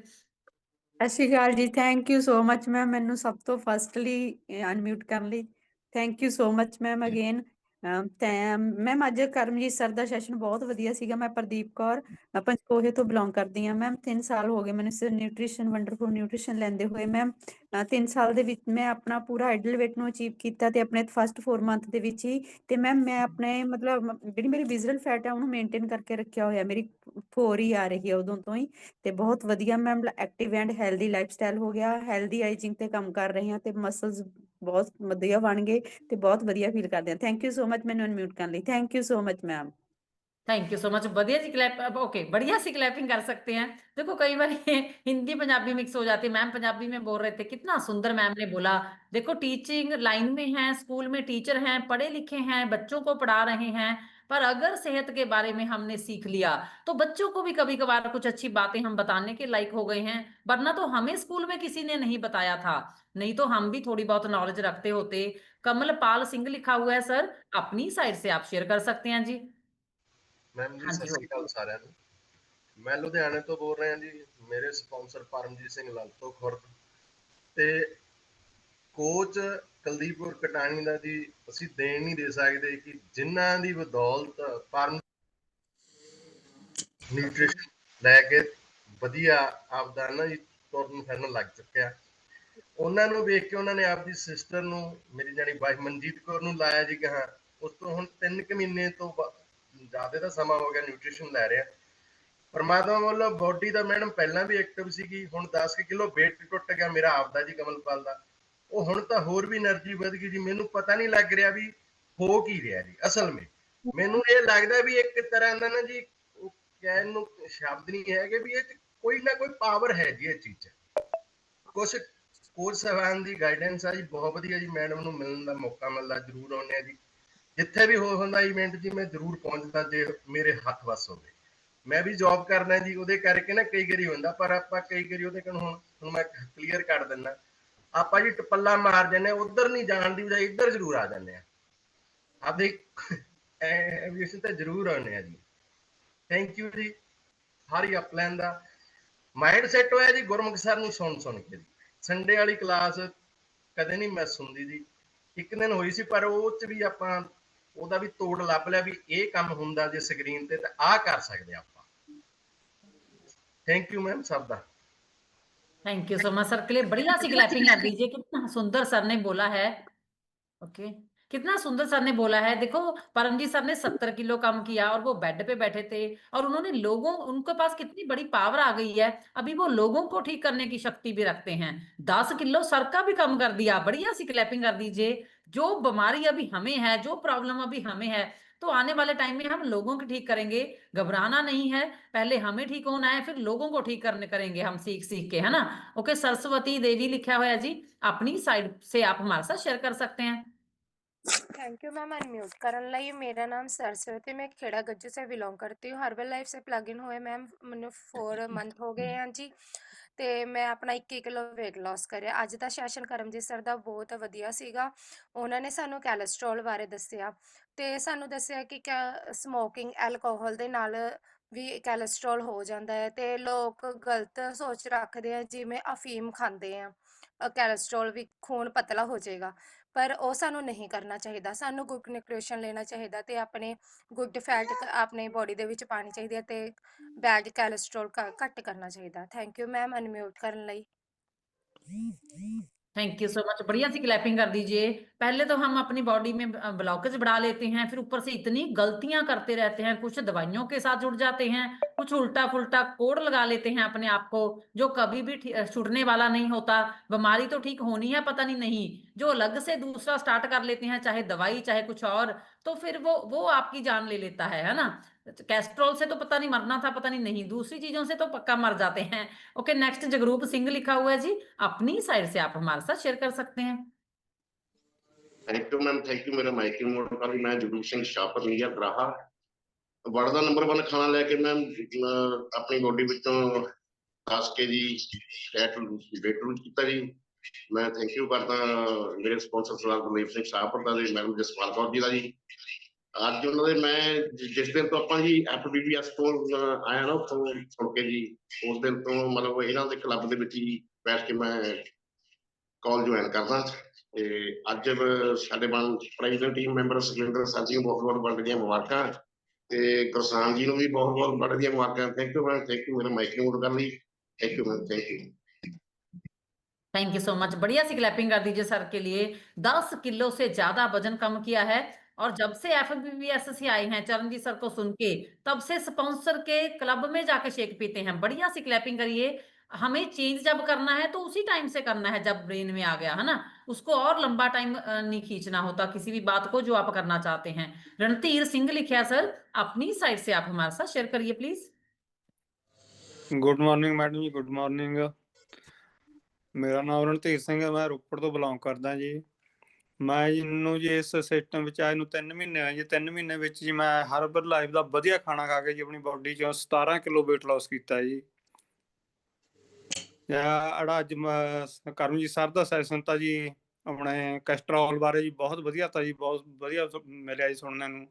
ਸਤਿ ਸ਼੍ਰੀ ਅਕਾਲ ਜੀ। Thank you so much ma'am, ਮੈਨੂੰ ਸਭ ਤੋਂ ਫਸਟਲੀ ਅਨਮਿਊਟ ਕਰਨ ਲਈ thank you so much ma'am again. Ma'am ਅੱਜ ਕਰਮਜੀਤ ਸਰ ਦਾ ਸੈਸ਼ਨ ਬਹੁਤ ਵਧੀਆ ਸੀਗਾ। ਮੈਂ ਪ੍ਰਦੀਪ ਕੌਰ ਪੰਚਕੋਹੇ ਤੋਂ ਬਿਲੋਂਗ ਕਰਦੀ ਹਾਂ ਮੈਮ। 3 ਸਾਲ ਹੋ ਗਏ ਮੈਨੂੰ ਨਿਊਟ੍ਰੀਸ਼ਨ, ਵੰਡਰਫੁਲ ਨਿਊਟ੍ਰੀਸ਼ਨ ਲੈਂਦੇ ਹੋਏ ਮੈਮ। 3 ਸਾਲ ਦੇ ਵਿੱਚ ਮੈਂ ਆਪਣਾ ਪੂਰਾ ਆਈਡਲ weight ਨੂੰ ਅਚੀਵ ਕੀਤਾ, ਤੇ ਆਪਣੇ ਫਸਟ 4 ਮੰਥ ਦੇ ਵਿੱਚ ਹੀ। ਤੇ ਮੈਮ ਮੈਂ ਆਪਣੇ ਮਤਲਬ ਜਿਹੜੀ ਮੇਰੀ ਵਿਜ਼ਰਲ ਫੈਟ ਹੈ ਉਹਨੂੰ ਮੇਨਟੇਨ ਕਰਕੇ ਰੱਖਿਆ ਹੋਇਆ, ਮੇਰੀ 4 ਹੀ ਆ ਰਹੀ ਹੈ ਉਦੋਂ ਤੋਂ ਹੀ। ਤੇ ਬਹੁਤ ਵਧੀਆ ma'am, active and healthy life style ਹੋ ਗਿਆ, ਹੈਲਦੀ ਆਈਜਿੰਗ ਤੇ ਕੰਮ ਕਰ ਰਹੇ ਹਾਂ, ਤੇ ਮਸਲਸ ਬਹੁਤ ਵਧੀਆ ਬਣ ਗਏ, ਤੇ ਬਹੁਤ ਵਧੀਆ ਫੀਲ ਕਰਦੇ ਹਾਂ। ਥੈਂਕ ਯੂ ਸੋ ਮਚ ਮੈਨੂੰ ਅਨਮਿਊਟ ਕਰਨ ਲਈ। Thank you so much ma'am. Thank you so much. बढ़िया जी क्लैप, ओके, बढ़िया सी क्लैपिंग कर सकते हैं। देखो कई बार हिंदी पंजाबी मिक्स हो जाती है। मैम पंजाबी में बोल रहे थे, कितना सुंदर मैम ने बोला। देखो टीचिंग लाइन में हैं, स्कूल में टीचर हैं, पढ़े लिखे हैं, बच्चों को पढ़ा रहे हैं, पर अगर सेहत के बारे में हमने सीख लिया, तो बच्चों को भी कभी कभार कुछ अच्छी बातें हम बताने के लायक हो गए हैं। वरना तो हमें स्कूल में किसी ने नहीं बताया था, नहीं तो हम भी थोड़ी बहुत नॉलेज रखते होते। कमलपाल सिंह लिखा हुआ है सर, अपनी साइड से आप शेयर कर सकते हैं जी। मैम जी हाँ सत जी, हो श्री अकाल साਰਿਆਂ ਨੂੰ। मैं लुधियाने तो बोल रहा जी। मेरे स्पॉन्सर परमजीत सिंह लालतो खुर्द ਤੇ ਕੋਚ ਕੁਲਦੀਪ ਕੌਰ ਕਟਾਣੀ ਦਾ ਜੀ ਅਸੀਂ ਦੇਣ ਨਹੀਂ ਦੇ ਸਕਦੇ ਕਿ ਜਿਨ੍ਹਾਂ ਦੀ ਬਦੌਲਤ ਪਰਮ ਨਿਊਟ੍ਰੀਸ਼ਨ ਲੈ ਕੇ ਵਧੀਆ ਆਪਦਾ ਨਾ ਜੀ ਤੁਰਨ ਫਿਰਨ ਲੱਗ ਚੁੱਕਿਆ। ਉਹਨਾਂ ਨੂੰ ਵੇਖ ਕੇ ਉਹਨਾਂ ਨੇ ਆਪਦੀ ਸਿਸਟਰ ਨੂੰ, ਮੇਰੀ ਜਾਣੀ ਵਾਈਫ ਮਨਜੀਤ ਕੌਰ ਨੂੰ ਲਾਇਆ ਜੀ ਗਾਹਾਂ। ਉਸ ਤੋਂ ਹੁਣ 3 ਕੁ ਮਹੀਨੇ ਤੋਂ ਜ਼ਿਆਦਾ ਦਾ ਸਮਾਂ ਹੋ ਗਿਆ ਨਿਊਟ੍ਰੀਸ਼ਨ ਲੈ ਰਿਹਾ। ਪਰਮਾਤਮਾ ਵੱਲੋਂ ਬੋਡੀ ਦਾ ਮੈਡਮ ਪਹਿਲਾਂ ਵੀ ਐਕਟਿਵ ਸੀਗੀ, ਹੁਣ 10 ਕਿਲੋ weight ਟੁੱਟ ਗਿਆ ਮੇਰਾ ਆਪਦਾ ਜੀ ਕਮਲਪਾਲ ਦਾ। ਉਹ ਹੁਣ ਤਾਂ ਹੋਰ ਵੀ એનર્ਜੀ ਵਧ ਗਈ ਜੀ। ਮੈਨੂੰ ਪਤਾ ਨਹੀਂ ਲੱਗ ਰਿਹਾ ਵੀ ਹੋ ਕੀ ਰਿਹਾ ਜੀ। ਅਸਲ ਵਿੱਚ ਮੈਨੂੰ ਇਹ ਲੱਗਦਾ ਵੀ ਇੱਕ ਤਰ੍ਹਾਂ ਦਾ ਨਾ ਜੀ, ਕਹਿਣ ਨੂੰ ਸ਼ਬਦ ਨਹੀਂ ਹੈਗੇ ਵੀ ਇਹ 'ਚ ਕੋਈ ਨਾ ਕੋਈ ਪਾਵਰ ਹੈ ਜੀ ਇਹ ਚੀਜ਼ 'ਚ। ਕੁਛ ਕੋਚ ਸਾਹਿਬਾਨ ਦੀ ਗਾਈਡੈਂਸ ਆ ਜੀ, ਬਹੁਤ ਵਧੀਆ ਜੀ। ਮੈਡਮ ਨੂੰ ਮਿਲਣ ਦਾ ਮੌਕਾ ਮਿਲਦਾ ਜ਼ਰੂਰ ਆਉਂਦੇ ਆ ਜੀ। ਜਿੱਥੇ ਵੀ ਹੁੰਦਾ ਇਵੈਂਟ ਜੀ ਮੈਂ ਜ਼ਰੂਰ ਪਹੁੰਚਦਾ ਜੇ ਮੇਰੇ ਹੱਥ ਵੱਸ ਹੋਵੇ। ਮੈਂ ਵੀ ਜੌਬ ਕਰਦਾ ਜੀ, ਉਹਦੇ ਕਰਕੇ ਨਾ ਕਈ ਵਾਰੀ ਹੁੰਦਾ, ਪਰ ਆਪਾਂ ਕਈ ਵਾਰੀ ਉਹਦੇ ਕੋਲ ਹੁਣ ਮੈਂ ਕਲੀਅਰ ਕਰ ਦਿੰਦਾ, ਆਪਾਂ ਜੀ ਟਪੱਲਾ ਮਾਰ ਜਾਂਦੇ ਹਾਂ, ਉੱਧਰ ਨਹੀਂ ਜਾਣ ਦੀ ਬਜਾਏ ਇੱਧਰ ਜ਼ਰੂਰ ਆ ਜਾਂਦੇ ਹਾਂ। ਆਪਦੇ ਐਵੀਏਸ਼ਨ ਤੇ ਜ਼ਰੂਰ ਆਉਂਦੇ ਆ ਜੀ। ਥੈਂਕ ਯੂ ਜੀ। ਸਾਰੀ ਅਪਲਾਈਨ ਦਾ ਮਾਈਂਡ ਸੈੱਟ ਹੋਇਆ ਜੀ ਗੁਰਮੁਖ ਸਰ ਨੂੰ ਸੁਣ ਕੇ ਜੀ। ਸੰਡੇ ਵਾਲੀ ਕਲਾਸ ਕਦੇ ਨਹੀਂ ਮਿਸ ਹੁੰਦੀ ਜੀ। ਇੱਕ ਦਿਨ ਹੋਈ ਸੀ, ਪਰ ਉਹ 'ਚ ਵੀ ਆਪਾਂ ਉਹਦਾ ਵੀ ਤੋੜ ਲੱਭ ਲਿਆ ਵੀ ਇਹ ਕੰਮ ਹੁੰਦਾ ਜੇ ਸਕਰੀਨ ਤੇ ਤਾਂ ਆਹ ਕਰ ਸਕਦੇ ਆਪਾਂ। थैंक यू मैम सबका। Thank you so much sir के लिए बढ़िया सी क्लैपिंग कर दीजिए। कितना सुंदर सर ने बोला है। ओके, कितना सुंदर सर ने बोला है। देखो परमजीत सर ने 70 किलो कम किया और वो बेड पे बैठे थे और उन्होंने उनके पास कितनी बड़ी पावर आ गई है। अभी वो लोगों को ठीक करने की शक्ति भी रखते हैं। 10 किलो सर का भी कम कर दिया। बढ़िया सी क्लैपिंग कर दीजिए। जो बीमारी अभी हमें है, जो प्रॉब्लम अभी हमें है, तो आने वाले टाइम में हम लोगों को ठीक करेंगे। घबराना नहीं है, पहले हमें ठीक होना है, फिर लोगों को ठीक करने करेंगे हम सीख सीख के, है ना। ओके, सरस्वती देवी लिखा हुआ है जी, अपनी साइड से आप हमारे साथ शेयर कर सकते हैं। थैंक यू मैम अनम्यूट करने लिए। मेरा नाम सरस्वती, मैं खेड़ा गज्जू से बिलोंग करती हूँ। हर्बल लाइफ से प्लग इन हुए मैम मैंने 4 मंथ हो गए हैं जी। ਤੇ ਮੈਂ ਆਪਣਾ 21 ਕਿਲੋ weight loss ਕਰਿਆ। ਅੱਜ ਦਾ ਸੈਸ਼ਨ ਕਰਮਜੀਤ ਸਰ ਦਾ ਬਹੁਤ ਵਧੀਆ ਸੀਗਾ। ਉਹਨਾਂ ਨੇ ਸਾਨੂੰ ਕੋਲੇਸਟ੍ਰੋਲ ਬਾਰੇ ਦੱਸਿਆ ਤੇ ਸਾਨੂੰ ਦੱਸਿਆ ਕਿ ਸਮੋਕਿੰਗ ਐਲਕੋਹਲ ਦੇ ਨਾਲ ਵੀ ਕੋਲੇਸਟ੍ਰੋਲ ਹੋ ਜਾਂਦਾ ਹੈ ਤੇ ਲੋਕ ਗਲਤ ਸੋਚ ਰੱਖਦੇ ਆ ਜਿਵੇਂ ਅਫੀਮ ਖਾਂਦੇ ਆ ਕੋਲੇਸਟ੍ਰੋਲ ਵੀ ਖੂਨ ਪਤਲਾ ਹੋ ਜਾਏਗਾ, ਪਰ ਉਹ ਸਾਨੂੰ ਨਹੀਂ ਕਰਨਾ ਚਾਹੀਦਾ। ਸਾਨੂੰ ਗੁੱਡ ਨਿਊਟ੍ਰੀਸ਼ਨ ਲੈਣਾ ਚਾਹੀਦਾ ਤੇ ਆਪਣੇ ਗੁੱਡ ਫੈਟ ਆਪਣੇ ਬੋਡੀ ਦੇ ਵਿੱਚ ਪਾਣੀ ਚਾਹੀਦੀ ਹੈ ਤੇ बैड कोलेस्ट्रॉल का घट करना चाहिए। थैंक यू मैम अनम्यूट करने ਲਈ। Thank you so much. बढ़िया सी क्लैपिंग कर दीजिए। पहले तो हम अपनी बॉडी में ब्लॉकेज बढ़ा लेते हैं, फिर ऊपर से इतनी गलतियां करते रहते हैं, कुछ दवाइयों के साथ जुड़ जाते हैं, कुछ उल्टा फुल्टा कोड लगा लेते हैं अपने आप को, जो कभी भी छूटने वाला नहीं होता। बीमारी तो ठीक होनी है, पता नहीं जो अलग से दूसरा स्टार्ट कर लेते हैं, चाहे दवाई चाहे कुछ और, तो फिर वो आपकी जान ले लेता है ना। कैस्ट्रोल से तो पता नहीं मरना था, पता नहीं दूसरी चीजों से तो पक्का मर जाते हैं। ओके, नेक्स्ट जगरूप सिंह लिखा हुआ है जी, अपनी साइड से आप हमारे साथ शेयर कर सकते हैं। Thank you ma'am, thank you. मेरा माइक मोड कर मैं जगरूप सिंह शाहपुर नीया दराहा वर्ल्ड का नंबर 1 खाना लैके मैम अपनी बॉडी विचों 10 kg फैट वेट लूज किया जी। मैं थैंक यू करदा मेरे स्पॉन्सर सरदार गुरलीप सिंह शाहपुर का जी, मैडम जसपाल कौर जी का जी। ਅੱਜ ਉਹਨਾਂ ਦੇ ਮੈਂ ਜਿਸ ਦਿਨ ਤੋਂ ਆਪਾਂ ਜੀ FBBS ਤੋਂ ਆਇਆ ਨਾ ਉੱਥੋਂ ਸੁਣ ਕੇ ਜੀ, ਉਸ ਦਿਨ ਤੋਂ ਮਤਲਬ ਇਹਨਾਂ ਦੇ ਕਲੱਬ ਦੇ ਵਿੱਚ ਹੀ ਬੈਠ ਕੇ ਮੈਂ ਕਾਲ ਜੁਆਇਨ ਕਰਦਾ। ਤੇ ਅੱਜ ਸਾਡੇ president team member Sukhwinder sir ਜੀ ਨੂੰ ਬਹੁਤ ਬਹੁਤ ਵੱਡੀਆਂ ਮੁਬਾਰਕਾਂ ਤੇ ਗੁਰਸਾਨ ਜੀ ਨੂੰ ਵੀ ਬਹੁਤ ਬਹੁਤ ਵੱਡੀਆਂ ਮੁਬਾਰਕਾਂ। Thank you ma'am, thank you. ਮੇਰਾ ਮਾਈਕ ਨੋਟ ਕਰ ਲਈ। Thank you ma'am, thank you. Thank you so much. बढ़िया सी क्लैपिंग कर दीजिए सर के लिए। 10 किलो से ज्यादा वजन कम किया है और जब से FBBS से आए हैं चरणजीत सर को सुन के, तब से स्पॉन्सर के क्लब में जाके शेक पीते हैं। बढ़िया सी क्लैपिंग करिए। हमें चेंज जब करना है तो उसी टाइम से करना है जब ब्रेन में आ गया, है ना। उसको और लंबा टाइम नहीं खींचना होता किसी भी बात को जो आप करना चाहते हैं। रणधीर सिंह लिखा सर, अपनी साइड से आप हमारे साथ शेयर करिए प्लीज। गुड मॉर्निंग मैडम जी, गुड मॉर्निंग। मेरा नाम रणधीर सिंह है, मैं रोपड़ तो बिलोंग करदा जी। मैं ਇਹਨੂੰ ਜੀ ਇਸ ਸਿਸਟਮ ਵਿੱਚ ਆਏ ਨੂੰ 3 ਮਹੀਨੇ ਹੋਏ ਜੀ। 3 ਮਹੀਨੇ ਵਿੱਚ ਜੀ ਮੈਂ ਹਰਬਲ ਲਾਈਫ ਦਾ ਵਧੀਆ ਖਾਣਾ ਖਾ ਕੇ ਜੀ ਆਪਣੀ ਬੋਡੀ 'ਚੋਂ 17 ਕਿਲੋ weight loss ਕੀਤਾ ਜੀ। ਜਿਹੜਾ ਅੱਜ ਕਰਮਜੀਤ ਸਰ ਦਾ ਸੈਸ਼ਨ ਤਾਂ ਜੀ ਆਪਣੇ ਕੋਲੇਸਟ੍ਰੋਲ ਬਾਰੇ ਜੀ ਬਹੁਤ ਵਧੀਆ ਤਾਂ ਜੀ, ਬਹੁਤ ਵਧੀਆ ਮਿਲਿਆ ਜੀ ਸੁਣਨ ਨੂੰ।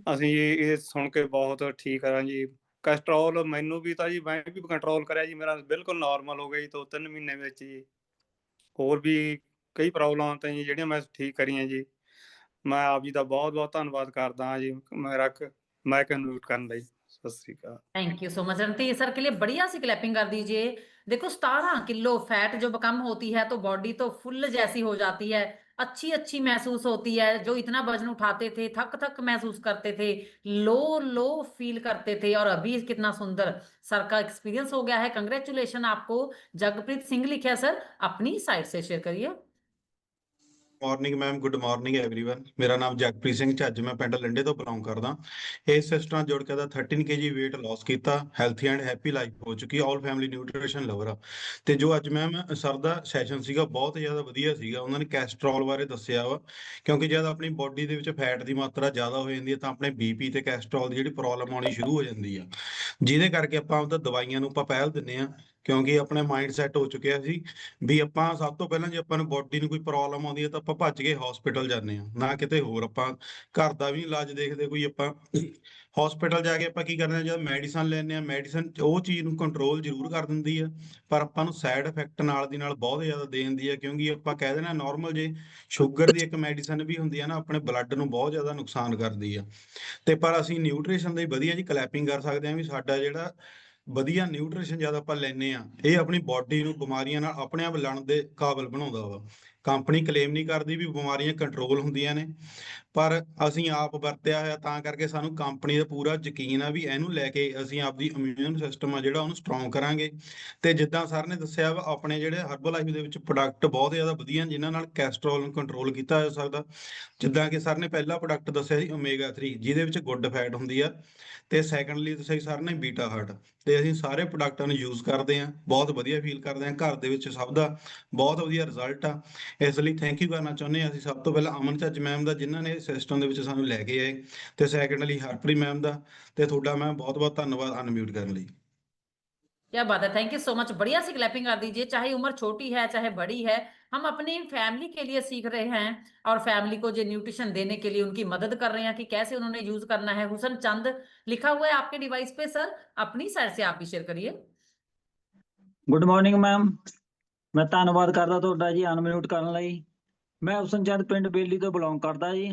ਅਸੀਂ ਇਹ ਸੁਣ ਕੇ ਬਹੁਤ ਠੀਕ ਹਾਂ ਜੀ। ਕੋਲੇਸਟ੍ਰੋਲ ਮੈਨੂੰ ਵੀ ਤਾਂ ਜੀ ਮੈਂ ਵੀ ਕੰਟਰੋਲ ਕਰਿਆ ਜੀ, ਮੇਰਾ ਬਿਲਕੁਲ ਨਾਰਮਲ ਹੋ ਗਿਆ ਜੀ 2-3 ਮਹੀਨੇ ਵਿੱਚ ਜੀ। ਹੋਰ ਵੀ ਕਈ ਪ੍ਰੋਬਲਮਾਂ ਤਾਂ ਜੀ ਜਿਹੜੀਆਂ ਮੈਂ ਠੀਕ ਕਰੀਆਂ ਜੀ। ਮੈਂ ਆਪ ਜੀ ਦਾ ਬਹੁਤ ਬਹੁਤ ਧੰਨਵਾਦ ਕਰਦਾ ਹਾਂ ਜੀ। ਮੇਰਾ ਮਾਈਕ ਅਨਮਿਊਟ ਕਰਨ ਲਈ। सत श्री अकाल। Thank you so much Randhir sir के लिए बढ़िया सी क्लैपिंग कर दीजिए। देखो 17 किलो फैट जब कम होती है तो बॉडी तो फुल जैसी हो जाती है, अच्छी अच्छी महसूस होती है। जो इतना वजन उठाते थे थक थक महसूस करते थे, लो लो फील करते थे, और अभी कितना सुंदर सर का एक्सपीरियंस हो गया है। कंग्रेचुलेशन आपको। जगप्रीत सिंह लिखा सर, अपनी साइड से शेयर करिए। Morning ma'am, good morning everyone. ਮੇਰਾ ਨਾਮ ਜਗਪ੍ਰੀਤ ਸਿੰਘ ਝੱਜ, ਮੈਂ ਪਿੰਡ ਲੰਡੇ ਤੋਂ ਬਿਲੋਂਗ ਕਰਦਾ। ਇਸ ਸਿਸਟਮ ਜੁੜ ਕੇ ਦਾ 13 kg weight loss ਕੀਤਾ, ਹੈਲਥੀ ਐਂਡ ਹੈਪੀ ਲਾਈਫ ਹੋ ਚੁੱਕੀ, ਆਲ ਫੈਮਿਲੀ ਨਿਊਟ੍ਰੀਸ਼ਨ ਲਵਰ ਆ। ਤੇ ਜੋ ਅੱਜ ਮੈਮ ਸਰ ਦਾ ਸੈਸ਼ਨ ਸੀਗਾ ਬਹੁਤ ਜ਼ਿਆਦਾ ਵਧੀਆ ਸੀਗਾ। ਉਹਨਾਂ ਨੇ ਕੈਸਟਰੋਲ ਬਾਰੇ ਦੱਸਿਆ ਵਾ, ਕਿਉਂਕਿ ਜਦ ਆਪਣੀ ਬੋਡੀ ਦੇ ਵਿੱਚ ਫੈਟ ਦੀ ਮਾਤਰਾ ਜ਼ਿਆਦਾ ਹੋ ਜਾਂਦੀ ਹੈ ਤਾਂ ਆਪਣੇ ਬੀਪੀ ਤੇ ਕੈਸਟਰੋਲ ਦੀ ਜਿਹੜੀ ਪ੍ਰੋਬਲਮ ਆਉਣੀ ਸ਼ੁਰੂ ਹੋ ਜਾਂਦੀ ਆ, ਜਿਹਦੇ ਕਰਕੇ ਆਪਾਂ ਆਪਦਾ ਦਵਾਈਆਂ ਨੂੰ ਆਪਾਂ ਪਹਿਲ ਦਿੰਦੇ ਆ। ਕਿਉਂਕਿ ਆਪਣੇ ਮਾਈਂਡ ਸੈਟ ਹੋ ਚੁੱਕਿਆ ਸੀ ਵੀ ਆਪਾਂ ਸਭ ਤੋਂ ਪਹਿਲਾਂ ਜੇ ਆਪਾਂ ਨੂੰ ਬੋਡੀ ਨੂੰ ਕੋਈ ਪ੍ਰੋਬਲਮ ਆਉਂਦੀ ਹੈ ਤਾਂ ਆਪਾਂ ਭੱਜ ਕੇ ਹਸਪੀਟਲ ਜਾਂਦੇ ਆ, ਨਾ ਕਿਤੇ ਹੋਰ। ਆਪਾਂ ਘਰ ਦਾ ਵੀ ਇਲਾਜ ਦੇਖਦੇ ਕੋਈ, ਆਪਾਂ ਹਸਪੀਟਲ ਜਾ ਕੇ ਆਪਾਂ ਕੀ ਕਰਦੇ ਆ, ਜਦ ਮੈਡੀਸਨ ਲੈਂਦੇ ਆ, ਮੈਡੀਸਨ ਉਹ ਚੀਜ਼ ਨੂੰ ਕੰਟਰੋਲ ਜ਼ਰੂਰ ਕਰ ਦਿੰਦੀ ਆ ਪਰ ਆਪਾਂ ਨੂੰ ਸਾਈਡ ਇਫੈਕਟ ਨਾਲ ਦੀ ਨਾਲ ਬਹੁਤ ਜ਼ਿਆਦਾ ਦੇ ਦਿੰਦੀ ਆ। ਕਿਉਂਕਿ ਆਪਾਂ ਕਹਿ ਦੇਣਾ ਨਾਰਮਲ ਜੇ ਸ਼ੂਗਰ ਦੀ ਇੱਕ ਮੈਡੀਸਨ ਵੀ ਹੁੰਦੀ ਆ ਨਾ, ਆਪਣੇ ਬਲੱਡ ਨੂੰ ਬਹੁਤ ਜ਼ਿਆਦਾ ਨੁਕਸਾਨ ਕਰਦੀ ਆ। ਤੇ ਪਰ ਅਸੀਂ ਨਿਊਟ੍ਰੀਸ਼ਨ ਦੀ ਵਧੀਆ ਜੀ ਕਲੈਪਿੰਗ ਕਰ ਸਕਦੇ ਹਾਂ ਵੀ ਸਾਡਾ ਜਿਹੜਾ ਵਧੀਆ ਨਿਊਟ੍ਰੀਸ਼ਨ ਜਦ ਆਪਾਂ ਲੈਂਦੇ ਆ, ਇਹ ਆਪਣੀ ਬੋਡੀ ਨੂੰ ਬਿਮਾਰੀਆਂ ਨਾਲ ਆਪਣੇ ਆਪ ਲੜਨ ਦੇ ਕਾਬਿਲ ਬਣਾਉਂਦਾ ਵਾ। ਕੰਪਨੀ ਕਲੇਮ ਨਹੀਂ ਕਰਦੀ ਵੀ ਬਿਮਾਰੀਆਂ ਕੰਟਰੋਲ ਹੁੰਦੀਆਂ ਨੇ, ਪਰ ਅਸੀਂ ਆਪ ਵਰਤਿਆ ਹੋਇਆ ਤਾਂ ਕਰਕੇ ਸਾਨੂੰ ਕੰਪਨੀ ਦਾ ਪੂਰਾ ਯਕੀਨ ਆ ਵੀ ਇਹਨੂੰ ਲੈ ਕੇ ਅਸੀਂ ਆਪਦੀ ਇਮਿਊਨ ਸਿਸਟਮ ਆ ਜਿਹੜਾ ਉਹਨੂੰ ਸਟਰੋਂਗ ਕਰਾਂਗੇ। ਤੇ ਜਿੱਦਾਂ ਸਰ ਨੇ ਦੱਸਿਆ ਵਾ, ਆਪਣੇ ਜਿਹੜੇ ਹਰਬਲ ਲਾਈਫ ਦੇ ਵਿੱਚ ਪ੍ਰੋਡਕਟ ਬਹੁਤ ਜ਼ਿਆਦਾ ਵਧੀਆ ਜਿਨ੍ਹਾਂ ਨਾਲ ਕੈਸਟਰੋਲ ਨੂੰ ਕੰਟਰੋਲ ਕੀਤਾ ਜਾ ਸਕਦਾ। ਜਿੱਦਾਂ ਕਿ ਸਰ ਨੇ ਪਹਿਲਾ ਪ੍ਰੋਡਕਟ ਦੱਸਿਆ ਸੀ ਓਮੇਗਾ 3, ਜਿਹਦੇ ਵਿੱਚ ਗੁੱਡ ਫੈਟ ਹੁੰਦੀ ਆ, ਤੇ ਸੈਕੰਡਲੀ ਦੱਸਿਆ ਸਰ ਨੇ ਬੀਟਾ ਹਾਰਟ। ਤੇ ਅਸੀਂ ਸਾਰੇ ਪ੍ਰੋਡਕਟਾਂ ਨੂੰ ਯੂਜ਼ ਕਰਦੇ ਹਾਂ, ਬਹੁਤ ਵਧੀਆ ਫੀਲ ਕਰਦੇ ਹਾਂ, ਘਰ ਦੇ ਵਿੱਚ ਸਭ ਦਾ ਬਹੁਤ ਵਧੀਆ ਰਿਜ਼ਲਟ ਆ। ਇਸ ਲਈ ਥੈਂਕ ਯੂ ਕਰਨਾ ਚਾਹੁੰਦੇ ਹਾਂ ਅਸੀਂ ਸਭ ਤੋਂ ਪਹਿਲਾਂ ਅਮਨ ਝੱਜ ਮੈਮ ਦਾ, ਜਿਨ੍ਹਾਂ ਨੇ ਸਿਸਟਮ ਦੇ ਵਿੱਚ ਸਾਨੂੰ ਲੈ ਕੇ ਆਏ, ਤੇ ਸੈਕੰਡਲੀ ਹਰਪ੍ਰੀਤ ਮੈਮ ਦਾ। ਤੇ ਤੁਹਾਡਾ ਮੈਮ ਬਹੁਤ ਬਹੁਤ ਧੰਨਵਾਦ ਅਨਮਿਊਟ ਕਰਨ ਲਈ। क्या बात है, थैंक यू सो मच। बढ़िया सी क्लैपिंग कर दीजिए। चाहे उम्र छोटी है चाहे बड़ी है, हम अपनी फैमिली के लिए सीख रहे हैं और फैमिली को जो न्यूट्रिशन देने के लिए उनकी मदद कर रहे हैं कि कैसे उन्होंने यूज करना है। हुसन चंद लिखा हुआ है आपके डिवाइस पे सर, अपनी साइड से आप भी शेयर करिए। ਗੁੱਡ ਮਾਰਨਿੰਗ ਮੈਮ, ਮੈਂ ਧੰਨਵਾਦ ਕਰਦਾ ਤੁਹਾਡਾ ਜੀ ਅਨਮਿਊਟ ਕਰਨ ਲਈ। ਮੈਂ ਹੁਸਨ ਚੰਦ ਪਿੰਡ ਬੇਲੀ ਤੋਂ ਬਿਲੋਂਗ ਕਰਦਾ ਜੀ।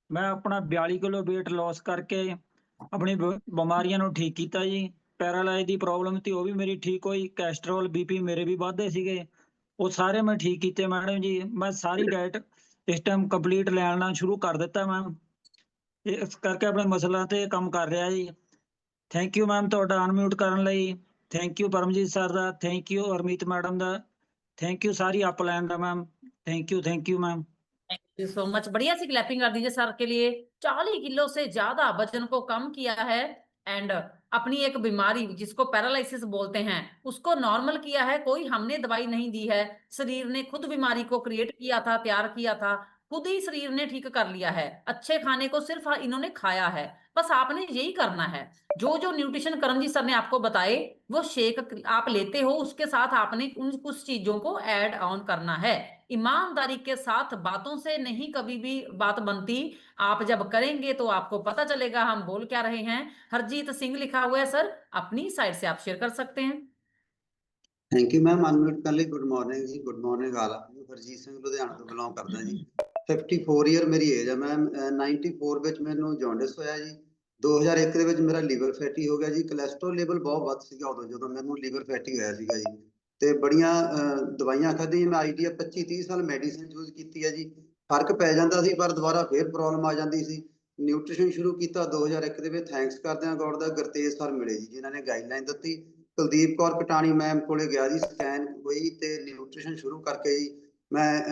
ਮੈਂ ਆਪਣਾ 42 ਕਿਲੋ weight loss ਕਰਕੇ ਆਪਣੀ ਬਿਮਾਰੀਆਂ ਨੂੰ ਠੀਕ ਕੀਤਾ ਜੀ। ਪੈਰਾਲਾਈਜ਼ ਦੀ ਪ੍ਰੋਬਲਮ ਸੀ, ਉਹ ਵੀ ਮੇਰੀ ਠੀਕ ਹੋਈ। ਕੈਸਟਰੋਲ ਬੀਪੀ ਮੇਰੇ ਵੀ ਵੱਧਦੇ ਸੀਗੇ, ਉਹ ਸਾਰੇ ਮੈਂ ਠੀਕ ਕੀਤੇ ਮੈਡਮ ਜੀ। ਮੈਂ ਸਾਰੀ ਡਾਇਟ ਇਸ ਟਾਈਮ ਕੰਪਲੀਟ ਲੈਣਾ ਸ਼ੁਰੂ ਕਰ ਦਿੱਤਾ ਮੈਮ, ਇਸ ਕਰਕੇ ਆਪਣੇ ਮਸਲਿਆਂ ਤੇ ਕੰਮ ਕਰ ਰਿਹਾ ਜੀ। ਥੈਂਕ ਯੂ ਮੈਮ ਤੁਹਾਡਾ ਅਨਮਿਊਟ ਕਰਨ ਲਈ। ਥੈਂਕ ਯੂ ਪਰਮਜੀਤ ਸਰ ਦਾ, ਥੈਂਕ ਯੂ ਹਰਮੀਤ ਮੈਡਮ ਦਾ, ਥੈਂਕ ਯੂ ਸਾਰੀ ਅਪਲਾਈਨ ਦਾ ma'am. Thank you ma'am. Thank you so much. बढ़िया सी क्लैपिंग कर दीजिए सर के लिए। 40 किलो से ज्यादा वजन को कम किया है एंड अपनी एक बीमारी जिसको पैरालिसिस बोलते हैं उसको नॉर्मल किया है। कोई हमने दवाई नहीं दी है, शरीर ने खुद बीमारी को क्रिएट किया था, तैयार किया था, खुद ही शरीर ने ठीक कर लिया है। अच्छे खाने को सिर्फ इन्होंने खाया है, बस आपने यही करना है। जो जो न्यूट्रिशन करमजीत सर ने आपको बताए वो शेक आप लेते हो, उसके साथ आपने उन कुछ चीजों को ऐड ऑन करना है। ईमानदारी के साथ, बातों से नहीं कभी भी बात बनती, आप जब करेंगे तो आपको पता चलेगा हम बोल क्या रहे हैं। हरजीत सिंह लिखा हुआ है सर, अपनी साइड से आप शेयर कर सकते हैं। ਥੈਂਕ ਯੂ ਮੈਮ ਅਨਮਿਊਟ ਕਰਨ ਲਈ। ਗੁੱਡ ਮਾਰਨਿੰਗ ਜੀ, ਗੁੱਡ ਮਾਰਨਿੰਗ ਆਲ। ਹਰਜੀਤ ਸਿੰਘ ਲੁਧਿਆਣਾ ਤੋਂ ਬਿਲੋਂਗ ਕਰਦਾ ਜੀ। 54 ਈਅਰ ਮੇਰੀ ਏਜ ਹੈ ਮੈਮ। 94 ਵਿੱਚ ਮੈਨੂੰ ਜੌਂਡਿਸ ਹੋਇਆ ਜੀ। 2001 ਦੇ ਵਿੱਚ ਮੇਰਾ ਲੀਵਰ ਫੈਟੀ ਹੋ ਗਿਆ ਜੀ। ਕੋਲੈਸਟਰੋਲ ਲੈਵਲ ਬਹੁਤ ਵੱਧ ਸੀਗਾ ਉਦੋਂ ਜਦੋਂ ਮੈਨੂੰ ਲੀਵਰ ਫੈਟੀ ਹੋਇਆ ਸੀਗਾ ਜੀ। ਤੇ ਬੜੀਆਂ ਦਵਾਈਆਂ ਖਾਧੀਆਂ ਮੈਂ। ਆਈਡੀਆ 25-30 ਸਾਲ ਮੈਡੀਸਿਨ ਯੂਜ਼ ਕੀਤੀ ਹੈ ਜੀ, ਫਰਕ ਪੈ ਜਾਂਦਾ ਸੀ ਪਰ ਦੁਬਾਰਾ ਫੇਰ ਪ੍ਰੋਬਲਮ ਆ ਜਾਂਦੀ ਸੀ। ਨਿਊਟ੍ਰੀਸ਼ਨ ਸ਼ੁਰੂ ਕੀਤਾ 2001 ਦੇ ਵਿੱਚ। ਥੈਂਕਸ ਕਰਦੇ ਹਾਂ ਗੋਡ ਦਾ, ਗੁਰਤੇਜ ਸਰ ਮਿਲੇ ਜੀ ਜਿਨ੍ਹਾਂ ਨੇ ਗਾਈਡਲਾਈਨ ਦਿੱਤੀ। ਕੁਲਦੀਪ ਕੌਰ ਕਟਾਣੀ ਮੈਮ ਕੋਲੇ ਗਿਆ ਜੀ, ਸਕੈਨ ਹੋਈ ਤੇ ਨਿਊਟ੍ਰੀਸ਼ਨ ਸ਼ੁਰੂ ਕਰਕੇ ਜੀ ਮੈਂ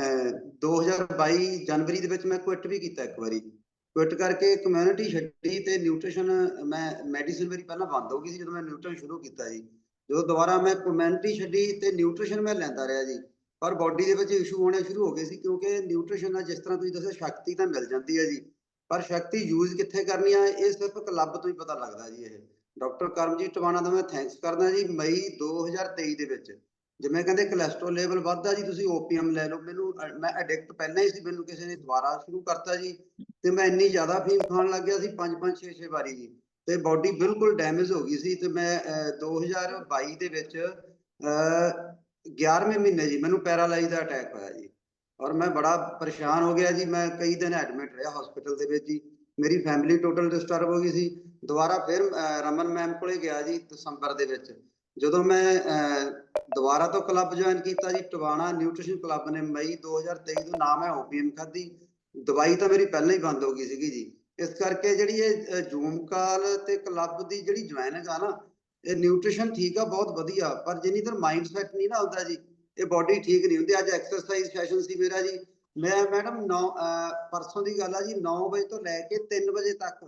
2022 ਜਨਵਰੀ ਦੇ ਵਿੱਚ ਮੈਂ ਕੁਇਟ ਵੀ ਕੀਤਾ ਇੱਕ ਵਾਰੀ। ਕੁਇਟ ਕਰਕੇ ਕਮਿਊਨਿਟੀ ਛੱਡੀ ਤੇ ਨਿਊਟ੍ਰੀਸ਼ਨ ਮੈਂ ਮੈਡੀਸਿਨ ਮੇਰੀ ਪਹਿਲਾਂ ਬੰਦ ਹੋ ਗਈ ਸੀ ਜਦੋਂ ਮੈਂ ਨਿਊਟ੍ਰੀਸ਼ਨ ਸ਼ੁਰੂ ਕੀਤਾ ਜੀ। ਜਦੋਂ ਦੁਬਾਰਾ ਮੈਂ ਕਮਿਊਨਿਟੀ ਛੱਡੀ ਤੇ ਨਿਊਟ੍ਰੀਸ਼ਨ ਮੈਂ ਲੈਂਦਾ ਰਿਹਾ ਜੀ, ਪਰ ਬੋਡੀ ਦੇ ਵਿੱਚ ਇਸ਼ੂ ਹੋਣੇ ਸ਼ੁਰੂ ਹੋ ਗਏ ਸੀ ਕਿਉਂਕਿ ਨਿਊਟ੍ਰੀਸ਼ਨ ਨਾਲ ਜਿਸ ਤਰ੍ਹਾਂ ਤੁਸੀਂ ਦੱਸਿਆ ਸ਼ਕਤੀ ਤਾਂ ਮਿਲ ਜਾਂਦੀ ਹੈ ਜੀ, ਪਰ ਸ਼ਕਤੀ ਯੂਜ਼ ਕਿੱਥੇ ਕਰਨੀ ਆ ਇਹ ਸਿਰਫ ਕਲੱਬ ਤੋਂ ਹੀ ਪਤਾ ਲੱਗਦਾ ਜੀ। ਇਹ ਡਾਕਟਰ ਕਰਮਜੀਤ ਟਵਾਣਾ ਦਾ ਮੈਂ ਥੈਂਕਸ ਕਰਦਾ ਜੀ। ਮਈ 2023 ਦੇ ਵਿੱਚ ਜਿਵੇਂ ਕਹਿੰਦੇ ਕੋਲੈਸਟਰੋਲ ਲੈਵਲ ਵੱਧਦਾ ਜੀ, ਤੁਸੀਂ ਓਪੀਐਮ ਲੈ ਲਓ। ਮੈਂ ਐਡਿਕਟ ਪਹਿਲਾਂ ਹੀ ਸੀ, ਮੈਨੂੰ ਕਿਸੇ ਨੇ ਦੁਬਾਰਾ ਸ਼ੁਰੂ ਕਰਤਾ ਜੀ ਤੇ ਮੈਂ ਇੰਨੀ ਜ਼ਿਆਦਾ ਫੀਮ ਖਾਣ ਲੱਗ ਗਿਆ ਸੀ 5-5 6-6 ਵਾਰੀ ਜੀ, ਤੇ ਬੋਡੀ ਬਿਲਕੁਲ ਡੈਮੇਜ ਹੋ ਗਈ ਸੀ। ਤੇ ਮੈਂ 2022 ਦੇ ਵਿੱਚ 11ਵੇਂ ਮਹੀਨੇ ਜੀ ਮੈਨੂੰ ਪੈਰਾਲਾਈਜ਼ ਦਾ ਅਟੈਕ ਹੋਇਆ ਜੀ, ਔਰ ਮੈਂ ਬੜਾ ਪਰੇਸ਼ਾਨ ਹੋ ਗਿਆ ਜੀ। ਮੈਂ ਕਈ ਦਿਨ ਐਡਮਿਟ ਰਿਹਾ ਹਸਪੀਟਲ ਦੇ ਵਿੱਚ ਜੀ। ਮੇਰੀ ਫੈਮਿਲੀ ਟੋਟਲ ਡਿਸਟਰਬ ਹੋ ਗਈ ਸੀ। ਦੁਬਾਰਾ ਫਿਰ ਰਮਨ ਮੈਮ ਕੋਲੇ ਗਿਆ ਜੀ ਦਸੰਬਰ ਦੇ ਵਿੱਚ। ਜਦੋਂ ਮੈਂ ਦੁਬਾਰਾ ਤੋਂ ਕਲੱਬ ਜੁਆਇਨ ਕੀਤਾ ਜੀ, ਟਵਾਣਾ ਨਿਊਟ੍ਰੀਸ਼ਨ ਕਲੱਬ ਨੇ ਮਈ 2023 ਤੋਂ ਨਾ ਮੈਂ ਓਪੀਐਮ ਖਾਧੀ, ਦਵਾਈ ਤਾਂ ਮੇਰੀ ਪਹਿਲਾਂ ਹੀ ਬੰਦ ਹੋ ਗਈ ਸੀਗੀ ਜੀ। ਇਸ ਕਰਕੇ ਜਿਹੜੀ ਇਹ ਜ਼ੂਮ ਕਾਲ ਤੇ ਕਲੱਬ ਦੀ ਜਿਹੜੀ ਜੁਆਇਨਿੰਗ ਆ ਨਾ, ਇਹ ਨਿਊਟ੍ਰੀਸ਼ਨ ਠੀਕ ਆ, ਬਹੁਤ ਵਧੀਆ, ਪਰ ਜਿੰਨੀ ਦੇਰ ਮਾਈਂਡ ਸੈਟ ਨਹੀਂ ਨਾ ਹੁੰਦਾ ਜੀ, ਇਹ ਬੋਡੀ ਠੀਕ ਨਹੀਂ ਹੁੰਦੀ। ਅੱਜ ਐਕਸਰਸਾਈਜ਼ ਸੈਸ਼ਨ ਸੀ ਮੇਰਾ ਜੀ, ਮੈਂ ਮੈਡਮ ਪਰਸੋਂ ਦੀ ਗੱਲ ਆ ਜੀ, 9 ਵਜੇ ਤੋਂ ਲੈ ਕੇ 3 ਵਜੇ ਤੱਕ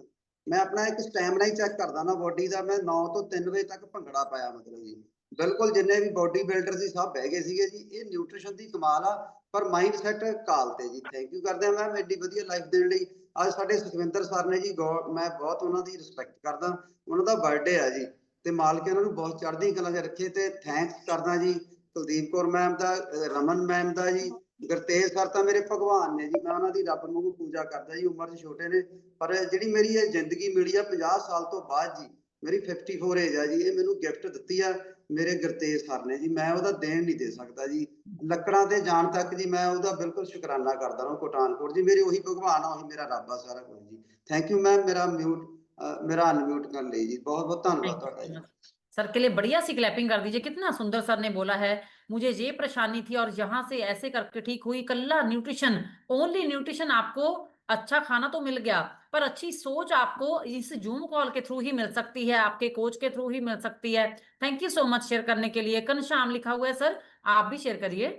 ਮੈਂ ਆਪਣਾ ਇੱਕ ਸਟੈਮਿਨਾ ਹੀ ਚੈੱਕ ਕਰਦਾ ਨਾ ਬੋਡੀ ਦਾ, ਮੈਂ 9 ਤੋਂ 3 ਵਜੇ ਤੱਕ ਭੰਗੜਾ ਪਾਇਆ ਮਤਲਬ ਜੀ। ਬਿਲਕੁਲ ਜਿੰਨੇ ਵੀ ਬੋਡੀ ਬਿਲਡਰ ਸੀ ਸਭ ਬਹਿ ਗਏ ਸੀਗੇ ਜੀ। ਇਹ ਨਿਊਟ੍ਰੀਸ਼ਨ ਦੀ ਕਮਾਲ ਆ, ਪਰ ਮਾਈਂਡ ਸੈਟ ਕਾਲ ਤੇ ਜੀ। ਥੈਂਕ ਯੂ ਕਰਦੇ ਆ ਮੈਮ ਐਡੀ ਵਧੀਆ ਲਾਈਫ ਦੇਣ ਲਈ। ਅੱਜ ਸਾਡੇ ਸੁਖਵਿੰਦਰ ਸਰ ਨੇ ਜੀ, ਮੈਂ ਬਹੁਤ ਉਹਨਾਂ ਦੀ ਰਿਸਪੈਕਟ ਕਰਦਾ, ਉਹਨਾਂ ਦਾ ਬਰਥਡੇ ਆ ਜੀ, ਤੇ ਮਾਲਕ ਉਹਨਾਂ ਨੂੰ ਬਹੁਤ ਚੜ੍ਹਦੀ ਕਲਾ 'ਚ ਰੱਖੇ। ਤੇ ਥੈਂਕਸ ਕਰਦਾ ਜੀ ਕੁਲਦੀਪ ਕੌਰ ਮੈਮ ਦਾ, ਰਮਨ ਮੈਮ ਦਾ ਜੀ, ਗੁਰਤੇਜ ਸਰ ਤਾਂ ਮੇਰੇ ਭਗਵਾਨ ਨੇ ਜੀ, ਮੈਂ ਉਹਨਾਂ ਦੀ ਰੱਬ ਵਾਂਗੂ ਪੂਜਾ ਕਰਦਾ ਜੀ। ਉਮਰ 'ਚ ਛੋਟੇ ਨੇ, ਪਰ ਜਿਹੜੀ ਮੇਰੀ ਇਹ ਜ਼ਿੰਦਗੀ ਮਿਲੀ ਆ 50 ਸਾਲ ਤੋਂ ਬਾਅਦ ਜੀ, ਮੇਰੀ 54 ਏਜ ਆ ਜੀ, ਇਹ ਮੈਨੂੰ ਗਿਫਟ ਦਿੱਤੀ ਆ ਮੇਰੇ ਗੁਰਤੇਜ ਸਰ ਨੇ ਜੀ। ਮੈਂ ਉਹਦਾ ਦੇਣ ਨਹੀਂ ਦੇ ਸਕਦਾ ਜੀ। ਲੱਕੜਾਂ ਤੇ ਜਾਣ ਤੱਕ ਜੀ ਮੈਂ ਉਹਦਾ ਬਿਲਕੁਲ ਸ਼ੁਕਰਾਨਾ ਕਰਦਾ ਹਾਂ ਕੋਟਾਨਕੋਟ ਜੀ। ਮੇਰੇ ਉਹੀ ਭਗਵਾਨ ਆ, ਉਹੀ ਮੇਰਾ ਰੱਬ ਆ, ਸਾਰਾ ਕੁਝ ਜੀ। ਥੈਂਕ ਯੂ ਮੈਮ मेरा अनम्यूट कर लीजिए। बहुत बहुत धन्यवाद ਤੁਹਾਡਾ ਜੀ। सर के लिए बढ़िया सी क्लैपिंग कर दीजिए। कितना सुंदर सर ने बोला है, मुझे ये परेशानी थी और यहाँ से ऐसे करके ठीक हुई। कल्ला न्यूट्रिशन, ओनली न्यूट्रिशन, आपको अच्छा खाना तो मिल गया, पर अच्छी सोच आपको इस जूम कॉल के थ्रू ही मिल सकती है, आपके कोच के थ्रू ही मिल सकती है। Thank you so much share करने के लिए। घनश्याम लिखा हुआ है सर, आप भी शेयर करिए।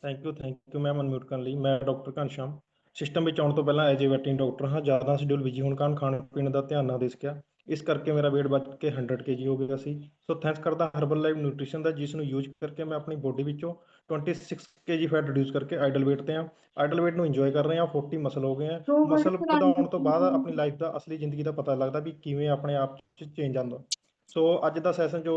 ਥੈਂਕ ਯੂ ਮੈਮ ਅਨਮਿਊਟ ਕਰਨ ਲਈ। ਮੈਂ ਡਾਕਟਰ ਘਨਸ਼ਾਮ, ਸਿਸਟਮ ਵਿੱਚ ਆਉਣ ਤੋਂ ਪਹਿਲਾਂ ਐਜ ਏ ਵੈਟਰਨਰੀ ਡਾਕਟਰ ਹਾਂ। ਜ਼ਿਆਦਾ ਸ਼ਡਿਊਲ ਬਿਜੀ ਹੋਣ ਕਾਰਨ ਖਾਣ ਪੀਣ ਦਾ ਧਿਆਨ ਨਾ ਦੇ ਸਕਿਆ, ਇਸ ਕਰਕੇ ਮੇਰਾ weight ਵੱਧ ਕੇ 100 kg ਹੋ ਗਿਆ ਸੀ। ਸੋ ਥੈਂਕਸ ਕਰਦਾ ਹਰਬਲ ਲਾਈਫ ਨਿਊਟ੍ਰੀਸ਼ਨ ਦਾ, ਜਿਸ ਨੂੰ ਯੂਜ਼ ਕਰਕੇ ਮੈਂ ਆਪਣੀ ਬੋਡੀ ਵਿੱਚੋਂ 26 kg ਫੈਟ ਰਿਡਿਊਸ ਕਰਕੇ ਆਈਡਲ weight ਤੇ ਹਾਂ। ਆਈਡਲ weight ਨੂੰ ਇੰਜੋਏ ਕਰ ਰਹੇ ਹਾਂ। 40 ਮਸਲ ਹੋ ਗਏ ਆ। ਮਸਲ ਵਧਾਉਣ ਤੋਂ ਬਾਅਦ ਆਪਣੀ ਲਾਈਫ ਦਾ ਅਸਲੀ ਜ਼ਿੰਦਗੀ ਦਾ ਪਤਾ ਲੱਗਦਾ ਵੀ ਕਿਵੇਂ ਆਪਣੇ ਆਪ 'ਚ ਚੇਂਜ ਆਉਂਦਾ। ਸੋ ਅੱਜ ਦਾ ਸੈਸ਼ਨ ਜੋ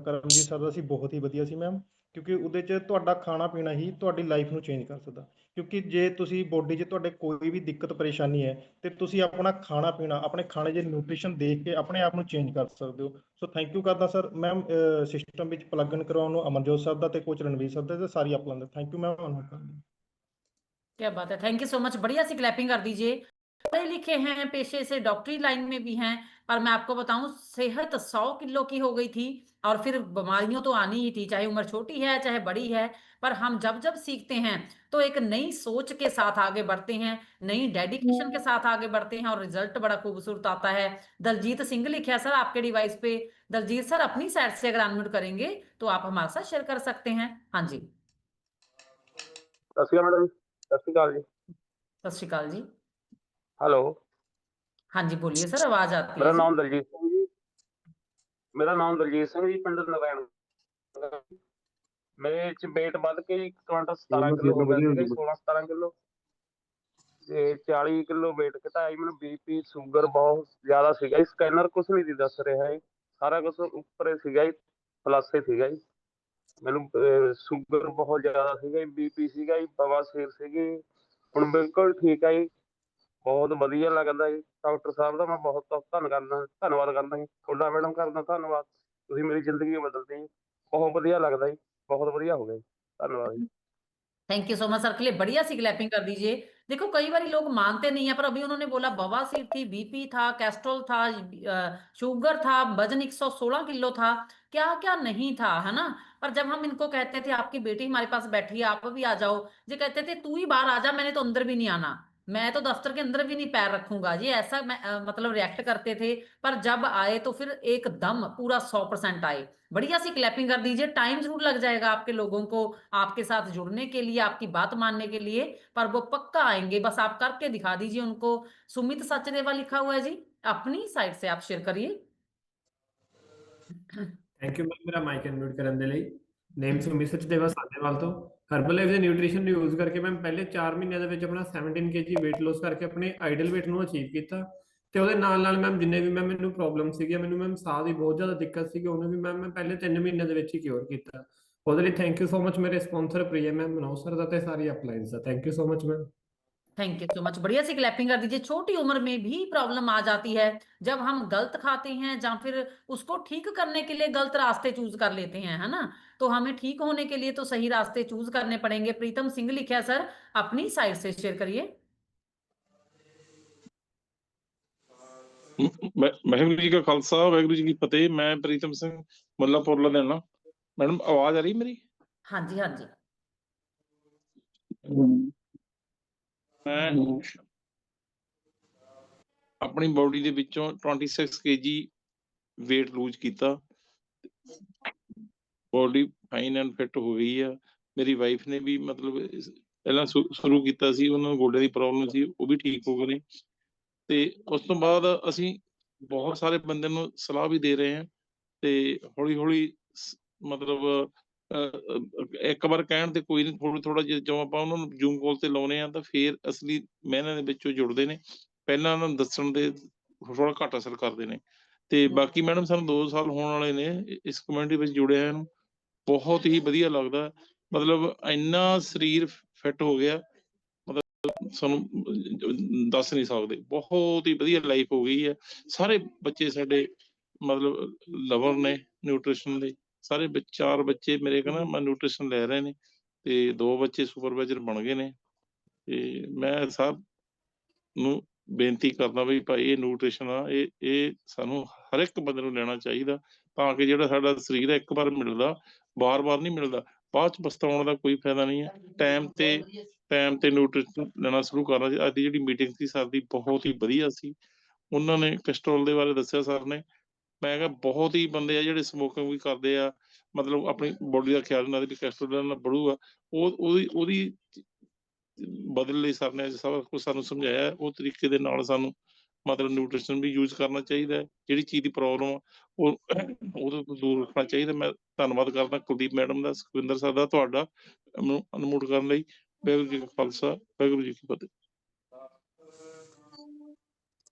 ਕਰਮਜੀਤ ਸਰ ਦਾ ਸੀ, ਬਹੁਤ ਹੀ ਵਧੀਆ ਸੀ ਮੈਮ, ਕਿਉਂਕਿ ਉਹਦੇ 'ਚ ਤੁਹਾਡਾ ਖਾਣਾ ਪੀਣਾ ਹੀ ਤੁਹਾਡੀ ਲਾਈਫ ਨੂੰ ਚੇਂਜ ਕਰ ਸਕਦਾ। ਕਿਉਂਕਿ ਜੇ ਤੁਸੀਂ ਬੋਡੀ 'ਚ ਤੁਹਾਡੇ ਕੋਈ ਵੀ ਦਿੱਕਤ ਪਰੇਸ਼ਾਨੀ ਹੈ, ਤੇ ਤੁਸੀਂ ਆਪਣਾ ਖਾਣਾ ਪੀਣਾ, ਆਪਣੇ ਖਾਣੇ 'ਚ ਨਿਊਟ੍ਰੀਸ਼ਨ ਦੇਖ ਕੇ ਆਪਣੇ ਆਪ ਨੂੰ ਚੇਂਜ ਕਰ ਸਕਦੇ ਹੋ। ਸੋ ਥੈਂਕ ਯੂ ਕਰਦਾ ਸਰ। ਮੈਮ ਸਿਸਟਮ ਵਿੱਚ ਪਲੱਗ ਇਨ ਕਰਵਾਉਣ ਨੂੰ ਅਮਨਜੋਤ ਸਰ ਦਾ ਤੇ ਕੋਚ ਰਣਵੀਰ ਸਰ ਦਾ ਤੇ ਸਾਰੀ upline the thank you ma'am. क्या बात है, थैंक यू सो मच। बढ़िया सी क्लैपिंग कर दीजिए। पढ़े लिखे हैं, पेशे से डॉक्टरी लाइन में भी हैं, पर मैं आपको बताऊं सेहत 100 किलो की हो गई थी, और फिर बीमारियों तो आनी ही थी, चाहे उम्र छोटी है चाहे बड़ी है। पर हम जब जब सीखते हैं तो एक नई सोच के साथ आगे बढ़ते हैं, नई डेडिकेशन के साथ आगे बढ़ते हैं, और रिजल्ट बड़ा खूबसूरत आता है। दलजीत सिंह लिखे है सर आपके डिवाइस पे। दलजीत सर अपनी साइड से अगर अनम्यूट करेंगे तो आप हमारे साथ शेयर कर सकते हैं। हाँ जी, ਸਤਿ ਸ਼੍ਰੀ ਅਕਾਲ ਮੈਡਮ। ਸਤਿ ਸ਼੍ਰੀ ਅਕਾਲ ਜੀ। सत श्री अकाल जी। हेलो, हाँ जी बोलिए सर, आवाज आती मेरा है जी। नाम दलजीत सिंह जी। मेरा नाम दलजीत सिंह जी, पिंड नरैਣ। ਮੇਰੇ ਚ weight ਵੱਧ ਕੇ 17 ਕਿਲੋ ਹੋ ਗਿਆ ਸੀਗਾ, 16-17 ਕਿਲੋ, ਤੇ 40 ਕਿਲੋ weight ਘਟਾਈ। ਮੈਨੂੰ ਬੀਪੀ ਸ਼ੂਗਰ ਬਹੁਤ ਜ਼ਿਆਦਾ ਸੀਗਾ ਜੀ। ਸਕੈਨਰ ਕੁਛ ਨਹੀਂ ਸੀ ਦੱਸ ਰਿਹਾ ਜੀ, ਸਾਰਾ ਕੁਛ ਉੱਪਰ ਹੀ ਸੀਗਾ ਜੀ, ਪਲੱਸ ਹੀ ਸੀਗਾ ਜੀ। ਮੈਨੂੰ ਸ਼ੂਗਰ ਬਹੁਤ ਜ਼ਿਆਦਾ ਸੀਗਾ ਜੀ, ਬੀਪੀ ਸੀਗਾ ਜੀ, ਬਵਾਸੀਰ ਸੀਗੀ। ਹੁਣ ਬਿਲਕੁਲ ਠੀਕ ਆ ਜੀ, ਬਹੁਤ ਵਧੀਆ ਲੱਗਦਾ ਜੀ। ਡਾਕਟਰ ਸਾਹਿਬ ਦਾ ਮੈਂ ਬਹੁਤ ਧੰਨਵਾਦ ਕਰਦਾ ਜੀ। ਤੁਹਾਡਾ ਮੈਡਮ ਕਰਦਾ ਧੰਨਵਾਦ, ਤੁਸੀਂ ਮੇਰੀ ਜ਼ਿੰਦਗੀ ਬਦਲਦੀ ਜੀ। ਬਹੁਤ ਵਧੀਆ ਲੱਗਦਾ ਜੀ, ਬਹੁਤ ਵਧੀਆ ਹੋ ਗਿਆ ਜੀ। ਧੰਨਵਾਦ ਜੀ। Thank you so much sir के लिए। बढ़िया सी क्लैपिंग कर दीजिए। देखो कई बार लोग मानते नहीं है, पर अभी उन्होंने बोला बवासीर थी, बीपी था, कैस्ट्रोल था, शुगर था, वजन 116 किलो था, क्या क्या नहीं था, है ना। पर जब हम इनको कहते थे आपकी बेटी हमारे पास बैठी है, आप भी आ जाओ, ये कहते थे तू ही बाहर आ जा, मैंने तो अंदर भी नहीं आना, मैं तो दफ्तर के अंदर भी नहीं पैर रखूंगा, ये ऐसा मतलब रिएक्ट करते थे। पर जब आए तो फिर एकदम पूरा 100% आए। बढ़िया सी क्लैपिंग कर दीजिए। टाइम जरूर लग जाएगा आपके लोगों को आपके साथ जुड़ने के लिए, आपकी बात मानने के लिए, पर वो पक्का आएंगे। बस आप करके दिखा दीजिए उनको। सुमित सचदेवा लिखा हुआ है जी, अपनी साइड से आप शेयर करिए। ਥੈਂਕ ਯੂ ਮੈਮ ਮੇਰਾ ਮਾਈਕ ਅਨਮਿਊਟ ਕਰਨ ਦੇ ਲਈ। ਨੇਮ ਸੁਮਿਤ ਸਚਦੇਵਾ ਸਾਡੇਵਾਲ ਤੋਂ। ਹਰਬਲ ਲਾਈਫ ਦੇ ਨਿਊਟ੍ਰੀਸ਼ਨ ਨੂੰ ਯੂਜ਼ ਕਰਕੇ ਮੈਂ ਪਹਿਲੇ 4 ਮਹੀਨਿਆਂ ਦੇ ਵਿੱਚ ਆਪਣਾ 17 kg weight loss ਕਰਕੇ ਆਪਣੇ ਆਈਡਲ weight ਨੂੰ ਅਚੀਵ ਕੀਤਾ। ਤੇ ਉਹਦੇ ਨਾਲ ਨਾਲ ਮੈਮ ਜਿੰਨੇ ਵੀ ਮੈਨੂੰ ਪ੍ਰੋਬਲਮ ਸੀਗੀ, ਮੈਨੂੰ ਮੈਮ ਸਾਹ ਦੀ ਬਹੁਤ ਜ਼ਿਆਦਾ ਦਿੱਕਤ ਸੀਗੀ, ਉਹਨੂੰ ਵੀ ਮੈਂ ਪਹਿਲੇ 3 ਮਹੀਨਿਆਂ ਦੇ ਵਿੱਚ ਹੀ ਕਿਉਰ ਕੀਤਾ। ਉਹਦੇ ਲਈ ਥੈਂਕ ਯੂ ਸੋ ਮਚ ਮੇਰੇ sponsor Priya ma'am Manoj sir ਦਾ ਤੇ ਸਾਰੀ ਅਪਲਾਈਨਸ ਦਾ। Thank you so much ma'am. Thank you so much. बढ़िया सी क्लैपिंग कर दीजिए। छोटी उम्र में भी प्रॉब्लम आ जाती है जब हम गलत खाते हैं, या फिर उसको ठीक करने के लिए गलत रास्ते चूज कर लेते हैं, है ना। तो हमें ठीक होने के लिए तो सही रास्ते चूज करने पड़ेंगे। प्रीतम सिंह लिखा है सर, अपनी साइड से शेयर करिए। ਵਾਹਿਗੁਰੂ ਜੀ ਕਾ ਖਾਲਸਾ ਵਾਹਿਗੁਰੂ ਜੀ ਕੀ ਫਤਿਹ। ਮੈਂ ਪ੍ਰੀਤਮ ਸਿੰਘ ਮੁੱਲਾਂਪੁਰ ਲੁਧਿਆਣਾ। ਮੈਡਮ ਆਵਾਜ਼ ਆ ਰਹੀ ਮੇਰੀ? हाँ जी हाँ जी। ਮੈਂ ਆਪਣੀ ਬੋਡੀ ਦੇ ਵਿੱਚੋਂ 26 kg weight ਲੂਜ਼ ਕੀਤਾ। ਬੋਡੀ ਫਾਈਨ ਐਂਡ ਫਿੱਟ ਹੋ ਗਈ ਆ। ਮੇਰੀ ਵਾਈਫ ਨੇ ਵੀ ਮਤਲਬ ਪਹਿਲਾਂ ਸ਼ੁਰੂ ਕੀਤਾ ਸੀ, ਉਹਨਾਂ ਨੂੰ ਗੋਡੇ ਦੀ ਪ੍ਰੋਬਲਮ ਸੀ, ਉਹ ਵੀ ਠੀਕ ਹੋ ਗਏ ਨੇ। ਤੇ ਉਸ ਤੋਂ ਬਾਅਦ ਅਸੀਂ ਬਹੁਤ ਸਾਰੇ ਬੰਦੇ ਨੂੰ ਸਲਾਹ ਵੀ ਦੇ ਰਹੇ ਹਾਂ ਤੇ ਹੌਲੀ ਹੌਲੀ ਮਤਲਬ ਇੱਕ ਵਾਰ ਕਹਿਣ ਤੇ ਕੋਈ ਨਹੀਂ, ਥੋੜਾ ਜਿਹਾ ਜਦੋਂ ਆਪਾਂ ਉਹਨਾਂ ਨੂੰ ਜ਼ੂਮ ਕਾਲ ਤੇ ਲਾਉਨੇ ਆ ਤਾਂ ਫੇਰ ਅਸਲੀ ਮਹਿਨਾਂ ਦੇ ਵਿੱਚੋਂ ਜੁੜਦੇ ਨੇ। ਪਹਿਲਾਂ ਉਹਨਾਂ ਨੂੰ ਦੱਸਣ ਦੇ ਥੋੜਾ ਘੱਟ ਅਸਰ ਕਰਦੇ ਨੇ। ਤੇ ਬਾਕੀ ਮੈਡਮ ਸਾਨੂੰ 2 ਸਾਲ ਹੋਣ ਵਾਲੇ ਨੇ ਇਸ ਕਮਿਊਨਿਟੀ ਵਿੱਚ ਜੁੜੇ ਹੋਏ ਨੂੰ। ਬਹੁਤ ਹੀ ਵਧੀਆ ਲੱਗਦਾ, ਮਤਲਬ ਇੰਨਾ ਸਰੀਰ ਫਿੱਟ ਹੋ ਗਿਆ, ਮਤਲਬ ਸਾਨੂੰ ਦੱਸ ਨਹੀਂ ਸਕਦੇ। ਬਹੁਤ ਹੀ ਵਧੀਆ ਲਾਈਫ ਹੋ ਗਈ ਹੈ। ਸਾਰੇ ਬੱਚੇ ਸਾਡੇ ਮਤਲਬ ਲਵਰ ਨੇ ਨਿਊਟ੍ਰੀਸ਼ਨ ਦੇ। ਸਾਰੇ 4 ਬੱਚੇ ਮੇਰੇ ਕਹਿੰਦਾ ਮੈਂ ਨਿਊਟ੍ਰੀਸ਼ਨ ਲੈ ਰਹੇ ਨੇ ਤੇ 2 ਬੱਚੇ ਸੁਪਰਵਾਈਜ਼ਰ ਬਣ ਗਏ ਨੇ। ਤੇ ਮੈਂ ਸਭ ਨੂੰ ਬੇਨਤੀ ਕਰਦਾ ਵੀ ਭਾਈ ਇਹ ਨਿਊਟ੍ਰੀਸ਼ਨ ਆ, ਇਹ ਸਾਨੂੰ ਹਰ ਇੱਕ ਬੰਦੇ ਨੂੰ ਲੈਣਾ ਚਾਹੀਦਾ, ਤਾਂ ਕਿ ਜਿਹੜਾ ਸਾਡਾ ਸਰੀਰ ਹੈ ਇੱਕ ਵਾਰ ਮਿਲਦਾ, ਵਾਰ-ਵਾਰ ਨਹੀਂ ਮਿਲਦਾ। ਬਾਅਦ ਚ ਪਛਤਾਉਣ ਦਾ ਕੋਈ ਫਾਇਦਾ ਨਹੀਂ ਹੈ। ਟਾਈਮ ਤੇ ਨਿਊਟ੍ਰੀਸ਼ਨ ਲੈਣਾ ਸ਼ੁਰੂ ਕਰਨਾ ਚਾਹੀਦਾ। ਅੱਜ ਦੀ ਜਿਹੜੀ ਮੀਟਿੰਗ ਸੀ ਸਰ ਦੀ ਬਹੁਤ ਹੀ ਵਧੀਆ ਸੀ। ਉਹਨਾਂ ਨੇ ਕੈਸਟਰੋਲ ਦੇ ਬਾਰੇ ਦੱਸਿਆ ਸਰ ਨੇ। ਮੈਂ ਕਿਹਾ ਬਹੁਤ ਹੀ ਬੰਦੇ ਆ ਜਿਹੜੇ ਸਮੋਕਿੰਗ ਵੀ ਕਰਦੇ ਆ, ਮਤਲਬ ਆਪਣੀ ਬੋਡੀ ਦਾ ਖਿਆਲ ਉਹਨਾਂ ਦੇ ਵੀ ਕੈਸਟਰੋਲ ਨਾਲ बढ़ूਗਾ। ਉਹਦੀ ਬਦਲ ਲਈ ਸਰ ਨੇ ਸਭ ਕੁਝ ਸਾਨੂੰ ਸਮਝਾਇਆ। ਉਹ ਤਰੀਕੇ ਦੇ ਨਾਲ ਸਾਨੂੰ ਮਤਲਬ ਨਿਊਟ੍ਰੀਸ਼ਨ ਵੀ ਯੂਜ਼ ਕਰਨਾ ਚਾਹੀਦਾ ਹੈ। ਜਿਹੜੀ ਚੀਜ਼ ਦੀ ਪ੍ਰੋਬਲਮ ਆ ਉਹ ਉਹਦੇ ਤੋਂ ਦੂਰ ਰੱਖਣਾ ਚਾਹੀਦਾ। ਮੈਂ ਧੰਨਵਾਦ ਕਰਦਾ ਕੁਲਦੀਪ ਮੈਡਮ ਦਾ, ਸੁਖਵਿੰਦਰ ਸਰ ਦਾ, ਤੁਹਾਡਾ ਅਨਮੋਟ ਕਰਨ ਲਈ। ਵਾਹਿਗੁਰੂ ਜੀ ਕਾ ਖਾਲਸਾ ਵਾਹਿਗੁਰੂ ਜੀ ਕੀ ਫਤਿਹ।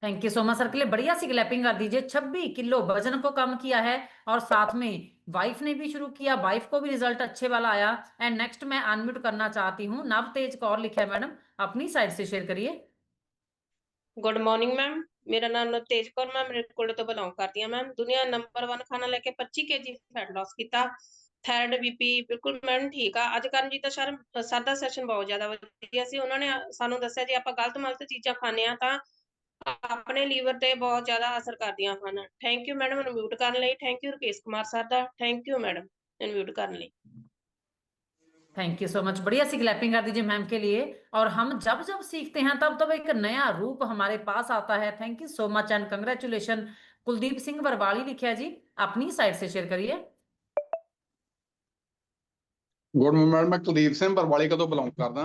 Thank you so much sir के लिए। बढ़िया सी क्लैपिंग कर दीजिए। 26 किलो वजन को कम किया है और साथ में वाइफ ने भी शुरू किया, वाइफ को भी रिजल्ट अच्छे वाला आया। एंड नेक्स्ट मैं अनम्यूट करना चाहती हूँ नवतेज कौर, लिखा है मैडम, अपनी साइड से शेयर करिए। गुड मॉर्निंग मैम, मेरा नाम नवतेज कौर, मैं मलेरकोटले तो बिलोंग करती हूँ मैम। दुनिया नंबर 1 खाना लेके 25 kg फैट लॉस किया। थायराइड बीपी बिल्कुल मैडम ठीक आ। अज करमजीत सर दा सैशन बहुत ज्यादा वधिया सी। उन्होंने सानू दस्सिया जी आपां गलत मलत चीज़ां खाने आ तां अपने लीवर ते बहुत ज्यादा असर करदियां हन। थैंक यू मैडम अनम्यूट करने लई। Thank you Rukesh Kumar sir दा, थैंक यू मैडम अनम्यूट करने लई। Thank you so much. बढ़िया सी क्लैपिंग कर दीजिए मैम के लिए। और हम जब जब सीखते हैं तब तब एक नया रूप हमारे पास आता है। Thank you so much and congratulation. Kuldeep Singh Barwali लिखा है जी, अपनी साइड से शेयर करिए। ਗੁੱਡ ਮਾਰਨਿੰਗ ਮੈਡਮ, ਮੈਂ ਕੁਲਦੀਪ ਸਿੰਘ ਬਰਵਾਲੀ ਤੋਂ ਬਿਲੋਂਗ ਕਰਦਾ।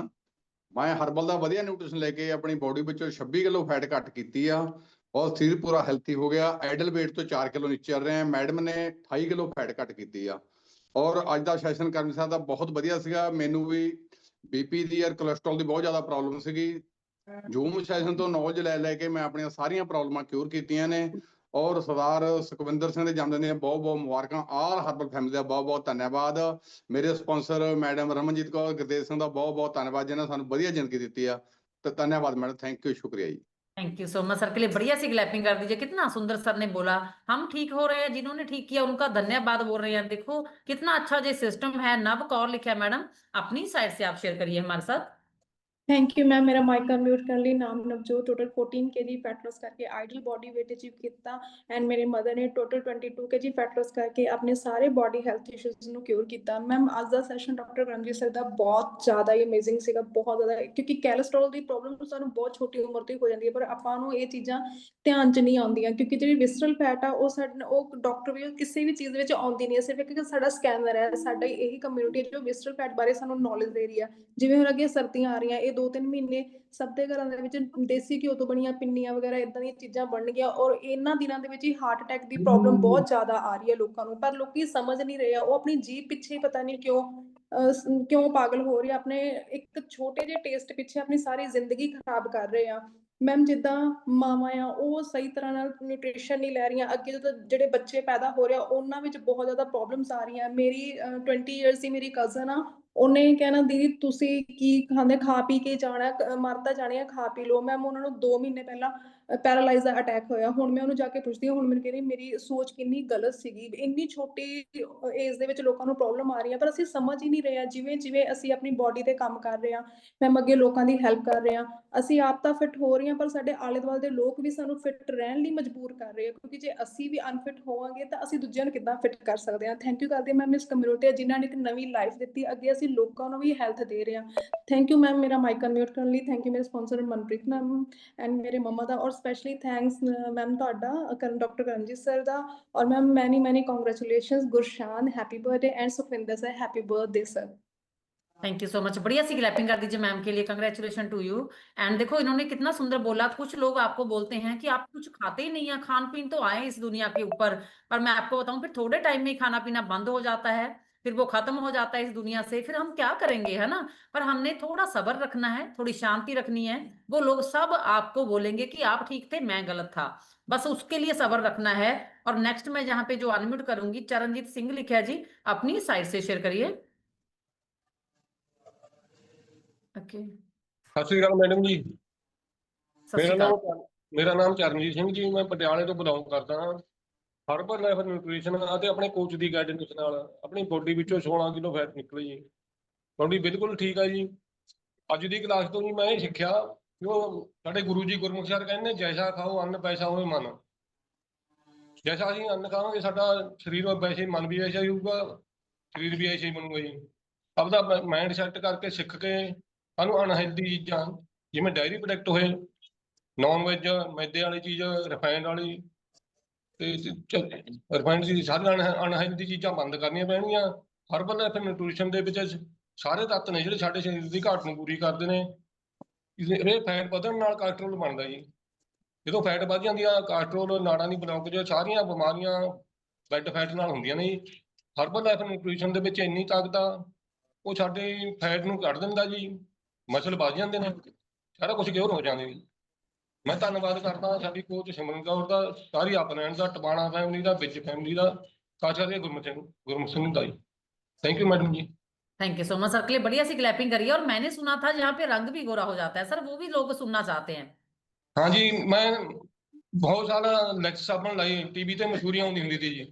ਮੈਂ ਹਰਬਲ ਦਾ ਵਧੀਆ ਨਿਊਟ੍ਰੀਸ਼ਨ ਲੈ ਕੇ ਆਪਣੀ ਬੋਡੀ ਵਿੱਚੋਂ 26 ਕਿਲੋ ਫੈਟ ਘੱਟ ਕੀਤੀ ਆ ਔਰ ਸਰੀਰ ਪੂਰਾ ਹੈਲਥੀ ਹੋ ਗਿਆ। ਆਈਡਲ weight ਤੋਂ 4 ਕਿਲੋ ਨੀਚੇ ਚੱਲ ਰਿਹਾ। ਮੈਡਮ ਨੇ 28 ਕਿਲੋ ਫੈਟ ਘੱਟ ਕੀਤੀ ਆ ਔਰ ਅੱਜ ਦਾ ਸੈਸ਼ਨ ਕਰਮਜੀਤ ਸਾਹਿਬ ਦਾ ਬਹੁਤ ਵਧੀਆ ਸੀਗਾ। ਮੈਨੂੰ ਵੀ ਬੀਪੀ ਦੀ ਔਰ ਕੋਲੇਸਟ੍ਰੋਲ ਦੀ ਬਹੁਤ ਜ਼ਿਆਦਾ ਪ੍ਰੋਬਲਮ ਸੀਗੀ। ਜ਼ੂਮ ਸੈਸ਼ਨ ਤੋਂ ਨੌਲੇਜ ਲੈ ਕੇ ਮੈਂ ਆਪਣੀਆਂ ਸਾਰੀਆਂ ਪ੍ਰੋਬਲਮਾਂ ਕਿਉਰ ਕੀਤੀਆਂ ਨੇ। ਔਰ ਸਰਦਾਰ ਸੁਖਵਿੰਦਰ ਸਿੰਘ ਦੇ ਜਨਮਦਿਨ ਦੀਆਂ ਬਹੁਤ ਬਹੁਤ ਮੁਬਾਰਕਾਂ। ਆਲ ਹਰਬਲ ਫੈਮਿਲੀ ਦਾ ਬਹੁਤ ਬਹੁਤ ਧੰਨਵਾਦ। ਮੇਰੇ ਸਪਾਂਸਰ ਮੈਡਮ ਰਮਨਜੀਤ ਕੌਰ, ਗੁਰਦੇਵ ਸਿੰਘ ਦਾ ਬਹੁਤ ਬਹੁਤ ਧੰਨਵਾਦ, ਜਿਨ੍ਹਾਂ ਸਾਨੂੰ ਵਧੀਆ ਜ਼ਿੰਦਗੀ ਦਿੱਤੀ ਆ। ਤੇ ਧੰਨਵਾਦ ਮੈਡਮ, ਥੈਂਕ यू, शुक्रिया जी। Thank you so much sir के लिए। बढ़िया सी क्लैपिंग कर दीजिए। कितना सुंदर सर ने बोला, हम ठीक हो रहे हैं, जिन्होंने ठीक किया उनका धन्यवाद बोल रहे हैं। देखो कितना अच्छा जो सिस्टम है। नव कौर लिखा है मैडम, अपनी साइड से आप शेयर करिए हमारे साथ। Thank you ma'am. मेरा माइक अनम्यूट कर ली। नाम Navjot, total 14 kg fat loss करके आइडियल बॉडी वेट अचीव किया। एंड मेरे मदर ने टोटल 22 kg फैट लॉस करके अपने सारे बॉडी हेल्थ इश्यूज ਨੂੰ क्योर किया। मैम ਅੱਜ ਦਾ ਸੈਸ਼ਨ ਡਾਕਟਰ ਕਰਮਜੀਤ ਸਰ ਦਾ ਬਹੁਤ ਜ਼ਿਆਦਾ ਹੀ ਅਮੇਜ਼ਿੰਗ ਸੀਗਾ, ਬਹੁਤ ਜ਼ਿਆਦਾ। ਕਿਉਂਕਿ ਕੋਲੇਸਟ੍ਰੋਲ ਦੀ ਪ੍ਰੋਬਲਮ ਸਾਨੂੰ ਬਹੁਤ ਛੋਟੀ ਉਮਰ ਤੋਂ ਹੀ ਹੋ ਜਾਂਦੀ ਹੈ, ਪਰ ਆਪਾਂ ਨੂੰ ਇਹ ਚੀਜ਼ਾਂ ਧਿਆਨ 'ਚ ਨਹੀਂ ਆਉਂਦੀਆਂ ਕਿਉਂਕਿ ਜਿਹੜੀ ਵਿਸਰਲ ਫੈਟ ਆ ਉਹ ਸਾਡੇ ਉਹ ਡਾਕਟਰ ਵੀ ਕਿਸੇ ਵੀ ਚੀਜ਼ ਦੇ ਵਿੱਚ ਆਉਂਦੀ ਨਹੀਂ ਹੈ। ਸਿਰਫ ਇੱਕ ਸਾਡਾ ਸਕੈਨਰ ਹੈ, ਸਾਡਾ ਇਹੀ ਕਮਿਊਨਿਟੀ ਜੋ ਵਿਸਰਲ ਫੈਟ ਬਾਰੇ ਸਾਨੂੰ ਨੌਲੇਜ ਦੇ ਰਹੀ ਆ। ਜਿਵੇਂ ਹੁਣ ਅੱਗੇ ਸਰਦੀਆਂ ਆ ਰਹੀਆਂ, ਇਹ 2-3 ਮਹੀਨੇ ਸਭ ਦੇ ਘਰਾਂ ਦੇ ਵਿੱਚ ਦੇਸੀ ਘਿਓ ਤੋਂ ਬਣੀਆਂ ਪਿੰਨੀਆਂ ਵਗੈਰਾ ਇਦਾਂ ਦੀਆਂ ਚੀਜ਼ਾਂ ਬਣਨਗੀਆਂ ਔਰ ਇਹਨਾਂ ਦਿਨਾਂ ਦੇ ਵਿੱਚ ਹੀ ਹਾਰਟ ਅਟੈਕ ਦੀ ਪ੍ਰੋਬਲਮ ਬਹੁਤ ਜ਼ਿਆਦਾ ਆ ਰਹੀ ਹੈ ਲੋਕਾਂ ਨੂੰ। ਪਰ ਲੋਕੀ ਸਮਝ ਨਹੀਂ ਰਹੇ ਆ, ਉਹ ਆਪਣੀ ਜੀਭ ਪਿੱਛੇ ਪਤਾ ਨਹੀਂ ਕਿਉਂ ਪਾਗਲ ਹੋ ਰਹੇ ਆ, ਆਪਣੇ ਇੱਕ ਛੋਟੇ ਜਿਹੇ ਟੇਸਟ ਪਿੱਛੇ ਆਪਣੀ ਸਾਰੀ ਜ਼ਿੰਦਗੀ ਖਰਾਬ ਕਰ ਰਹੇ ਆ। ਮੈਮ ਜਿੱਦਾਂ ਮਾਵਾਂ ਆ ਉਹ ਸਹੀ ਤਰ੍ਹਾਂ ਨਾਲ ਨਿਊਟ੍ਰੀਸ਼ਨ ਨਹੀਂ ਲੈ ਰਹੀਆਂ, ਅੱਗੇ ਜਦੋਂ ਜਿਹੜੇ ਬੱਚੇ ਪੈਦਾ ਹੋ ਰਹੇ ਆ ਉਹਨਾਂ ਵਿੱਚ ਬਹੁਤ ਜ਼ਿਆਦਾ ਪ੍ਰੋਬਲਮਸ ਆ ਰਹੀਆਂ। ਮੇਰੀ 20 ਇਅਰਸ ਦੀ ਮੇਰੀ ਕਜ਼ਨ ਆ, ਉਹਨੇ ਕਹਿਣਾ ਦੀਦੀ ਤੁਸੀਂ ਕੀ ਖਾਂਦੇ, ਖਾ ਪੀ ਕੇ ਜਾਣਾ, ਮਰ ਤਾਂ ਜਾਣੇ ਆ, ਖਾ ਪੀ ਲਓ। ਮੈਮ ਉਹਨਾਂ ਨੂੰ 2 ਮਹੀਨੇ ਪਹਿਲਾਂ ਪੈਰਾਲਾਈਜ਼ ਦਾ ਅਟੈਕ ਹੋਇਆ। ਹੁਣ ਮੈਂ ਉਹਨੂੰ ਜਾ ਕੇ ਪੁੱਛਦੀ ਹਾਂ, ਹੁਣ ਮੈਨੂੰ ਕਹਿੰਦੀ ਮੇਰੀ ਸੋਚ ਕਿੰਨੀ ਗਲਤ ਸੀਗੀ, ਇੰਨੀ ਛੋਟੀ ਏਜ ਦੇ ਵਿੱਚ ਲੋਕਾਂ ਨੂੰ ਪ੍ਰੋਬਲਮ ਆ ਰਹੀ ਹੈ, ਪਰ ਅਸੀਂ ਸਮਝ ਹੀ ਨਹੀਂ ਰਹੇ ਹਾਂ। ਜਿਵੇਂ ਜਿਵੇਂ ਅਸੀਂ ਆਪਣੀ ਬੋਡੀ ਤੇ ਕੰਮ ਕਰ ਰਹੇ ਹਾਂ, ਮੈਮ ਅੱਗੇ ਲੋਕਾਂ ਦੀ ਹੈਲਪ ਕਰ ਰਹੇ ਹਾਂ, ਅਸੀਂ ਆਪ ਤਾਂ ਫਿੱਟ ਹੋ ਰਹੇ ਹਾਂ, ਪਰ ਸਾਡੇ ਆਲੇ ਦੁਆਲੇ ਦੇ ਲੋਕ ਵੀ ਸਾਨੂੰ ਫਿੱਟ ਰਹਿਣ ਲਈ ਮਜਬੂਰ ਕਰ ਰਹੇ ਆ, ਕਿਉਂਕਿ ਜੇ ਅਸੀਂ ਵੀ ਅਨਫਿਟ ਹੋਵਾਂਗੇ ਤਾਂ ਅਸੀਂ ਦੂਜਿਆਂ ਨੂੰ ਕਿੱਦਾਂ ਫਿੱਟ ਕਰ ਸਕਦੇ ਹਾਂ। ਥੈਂਕ ਯੂ ਕਰਦੀ ਹਾਂ ਮੈਮ ਇਸ ਕਮਿਊਨਿਟੀ ਜਿਨ੍ਹਾਂ ਨੇ ਇੱਕ ਨਵੀਂ ਲਾਈਫ ਦਿੱਤੀ, ਅੱਗੇ ਅਸੀਂ ਲੋਕਾਂ ਨੂੰ ਵੀ ਹੈਲਥ ਦੇ ਰਹੇ ਹਾਂ। ਥੈਂਕ ਯੂ ਮੈਮ ਮੇਰਾ ਮਾਈਕ ਅਨਮਿਊਟ ਕਰਨ ਲਈ। ਥੈਂਕ ਯੂ ਮੇਰੇ ਸਪਾਂਸਰ ਮਨਪ੍ਰੀਤ ਮੈਮ ਐਂਡ ਮੇਰੇ ਮੰਮਾ ਦਾ, ਔਰ ਸਪੈਸ਼ਲੀ ਥੈਂਕਸ ਮੈਮ ਤੁਹਾਡਾ ਡਾਕਟਰ ਕਰਮਜੀਤ ਸਰ ਦਾ, ਔਰ ma'am many congratulations Gurshan, happy birthday and Sukhwinder sir happy birthday sir. Thank you so much. बढ़िया सी क्लैपिंग कर दीजिए मैम के लिए, कंग्रेचुलेशन टू यू। एंड देखो इन्होंने कितना सुंदर बोला। कुछ लोग आपको बोलते हैं कि आप कुछ खाते ही नहीं है, खान पीन तो आए इस दुनिया के ऊपर, पर मैं आपको बताऊं फिर थोड़े टाइम में ही खाना पीना बंद हो जाता है, फिर वो खत्म हो जाता है इस दुनिया से, फिर हम क्या करेंगे, है ना। पर हमने थोड़ा सब्र रखना है, थोड़ी शांति रखनी है। वो लोग सब आपको बोलेंगे कि आप ठीक थे, मैं गलत था, बस उसके लिए सब्र रखना है। और नेक्स्ट मैं जहाँ पे जो अनम्यूट करूंगी, चरणजीत सिंह लिखा है जी, अपनी साइड से शेयर करिए। ओके, ਸਤਿ ਸ਼੍ਰੀ ਅਕਾਲ ਮੈਡਮ ਜੀ। सत श्री अकाल। ਮੇਰਾ ਨਾਮ ਚਰਨਜੀਤ ਸਿੰਘ ਜੀ, ਮੈਂ ਪਟਿਆਲੇ ਤੋਂ ਬਿਲੋਂਗ ਕਰਦਾ ਹਾਂ। ਹਰਬਲ ਲਾਈਫ ਨਿਊਟ੍ਰੀਸ਼ਨ ਅਤੇ ਆਪਣੇ ਕੋਚ ਦੀ ਗਾਈਡੈਂਸ ਨਾਲ ਆਪਣੀ ਬੋਡੀ ਵਿੱਚੋਂ 16 ਕਿਲੋ ਫੈਟ ਨਿਕਲੀ ਜੀ। ਬੋਡੀ ਬਿਲਕੁਲ ਠੀਕ ਆ ਜੀ। ਅੱਜ ਦੀ ਕਲਾਸ ਤੋਂ ਜੀ ਮੈਂ ਇਹ ਸਿੱਖਿਆ ਕਿ ਉਹ ਸਾਡੇ ਗੁਰੂ ਜੀ ਗੁਰਮੁਖ ਸਰ ਕਹਿੰਦੇ, ਜੈਸਾ ਖਾਓ ਅੰਨ ਪੈਸਾ ਹੋਵੇ ਮਨ। ਜੈਸਾ ਅਸੀਂ ਅੰਨ ਖਾਵਾਂਗੇ ਸਾਡਾ ਸਰੀਰ ਵੈਸੇ, ਮਨ ਵੀ ਐਸਾ ਹੀ ਹੋਊਗਾ, ਸਰੀਰ ਵੀ ਐਸਾ ਹੀ ਬਣੂਗਾ ਜੀ। ਆਪਦਾ ਮਾਈਂਡ ਸੈੱਟ ਕਰਕੇ ਸਿੱਖ ਕੇ ਸਾਨੂੰ ਅਨਹੈਲਦੀ ਚੀਜ਼ਾਂ ਜਿਵੇਂ ਡਾਇਰੀ ਪ੍ਰੋਡਕਟ ਹੋਏ, ਨੌਨ ਵੈਜ, ਮੈਦੇ ਵਾਲੀ ਚੀਜ਼, ਰਿਫਾਈਨਡ ਵਾਲੀ ਤੇ ਰਿਫਾਈਨਡ ਚੀਜ਼, ਸਾਰੀਆਂ ਅਨਹੈਲਦੀ ਚੀਜ਼ਾਂ ਬੰਦ ਕਰਨੀਆਂ ਪੈਣਗੀਆਂ। ਹਰਬਲ ਲਾਈਫ ਨਿਊਟ੍ਰੀਸ਼ਨ ਦੇ ਵਿੱਚ ਸਾਰੇ ਤੱਤ ਨੇ ਜਿਹੜੇ ਸਾਡੇ ਸਰੀਰ ਦੀ ਘਾਟ ਨੂੰ ਪੂਰੀ ਕਰਦੇ ਨੇ। ਇਹ ਫੈਟ ਵਧਣ ਨਾਲ ਕੋਲੇਸਟ੍ਰੋਲ ਬਣਦਾ ਜੀ। ਜਦੋਂ ਫੈਟ ਵੱਧ ਜਾਂਦੀ ਆ, ਕੋਲੇਸਟ੍ਰੋਲ, ਨਾੜਾਂ ਦੀ ਬਲੌਕੇਜ, ਸਾਰੀਆਂ ਬਿਮਾਰੀਆਂ ਬਲੱਡ ਫੈਟ ਨਾਲ ਹੁੰਦੀਆਂ ਨੇ ਜੀ। ਹਰਬਲ ਲਾਈਫ ਨਿਊਟ੍ਰੀਸ਼ਨ ਦੇ ਵਿੱਚ ਇੰਨੀ ਤਾਕਤ ਆ, ਉਹ ਸਾਡੇ ਫੈਟ ਨੂੰ ਕੱਢ ਦਿੰਦਾ ਜੀ, ਮਸਲ ਵੱਧ ਜਾਂਦੇ ਨੇ, ਸਾਰਾ ਕੁਝ ਕਿਉਰ ਹੋ ਜਾਂਦੇ ਜੀ। ਮੈਂ ਧੰਨਵਾਦ ਕਰਦਾ ਸਾਡੀ ਕੋਚ ਸਿਮਰਨ ਕੌਰ ਦਾ, ਸਾਰੀ ਆਪਲੈਂਡ ਦਾ, ਟਿਵਾਣਾ ਫੈਮਿਲੀ ਦਾ, ਵਿੱਚ ਫੈਮਿਲੀ ਦਾ, ਖਾਸ ਕਰਕੇ ਗੁਰਮੁਖ ਸਿੰਘ ਦਾ ਜੀ। थैंक यू मैडम जी। Thank you so much sir के लिए बढ़िया सी क्लैपिंग करिए। और मैंने सुना था जहाँ पे रंग भी गोरा हो जाता है सर, वो भी लोग सुनना चाहते हैं। हाँ जी, मैं बहुत सारा लैक्स साबन लाई, टीवी ਤੇ ਮਸ਼ਹੂਰੀਆਂ ਆਉਂਦੀ ਹੁੰਦੀ ਸੀ ਜੀ।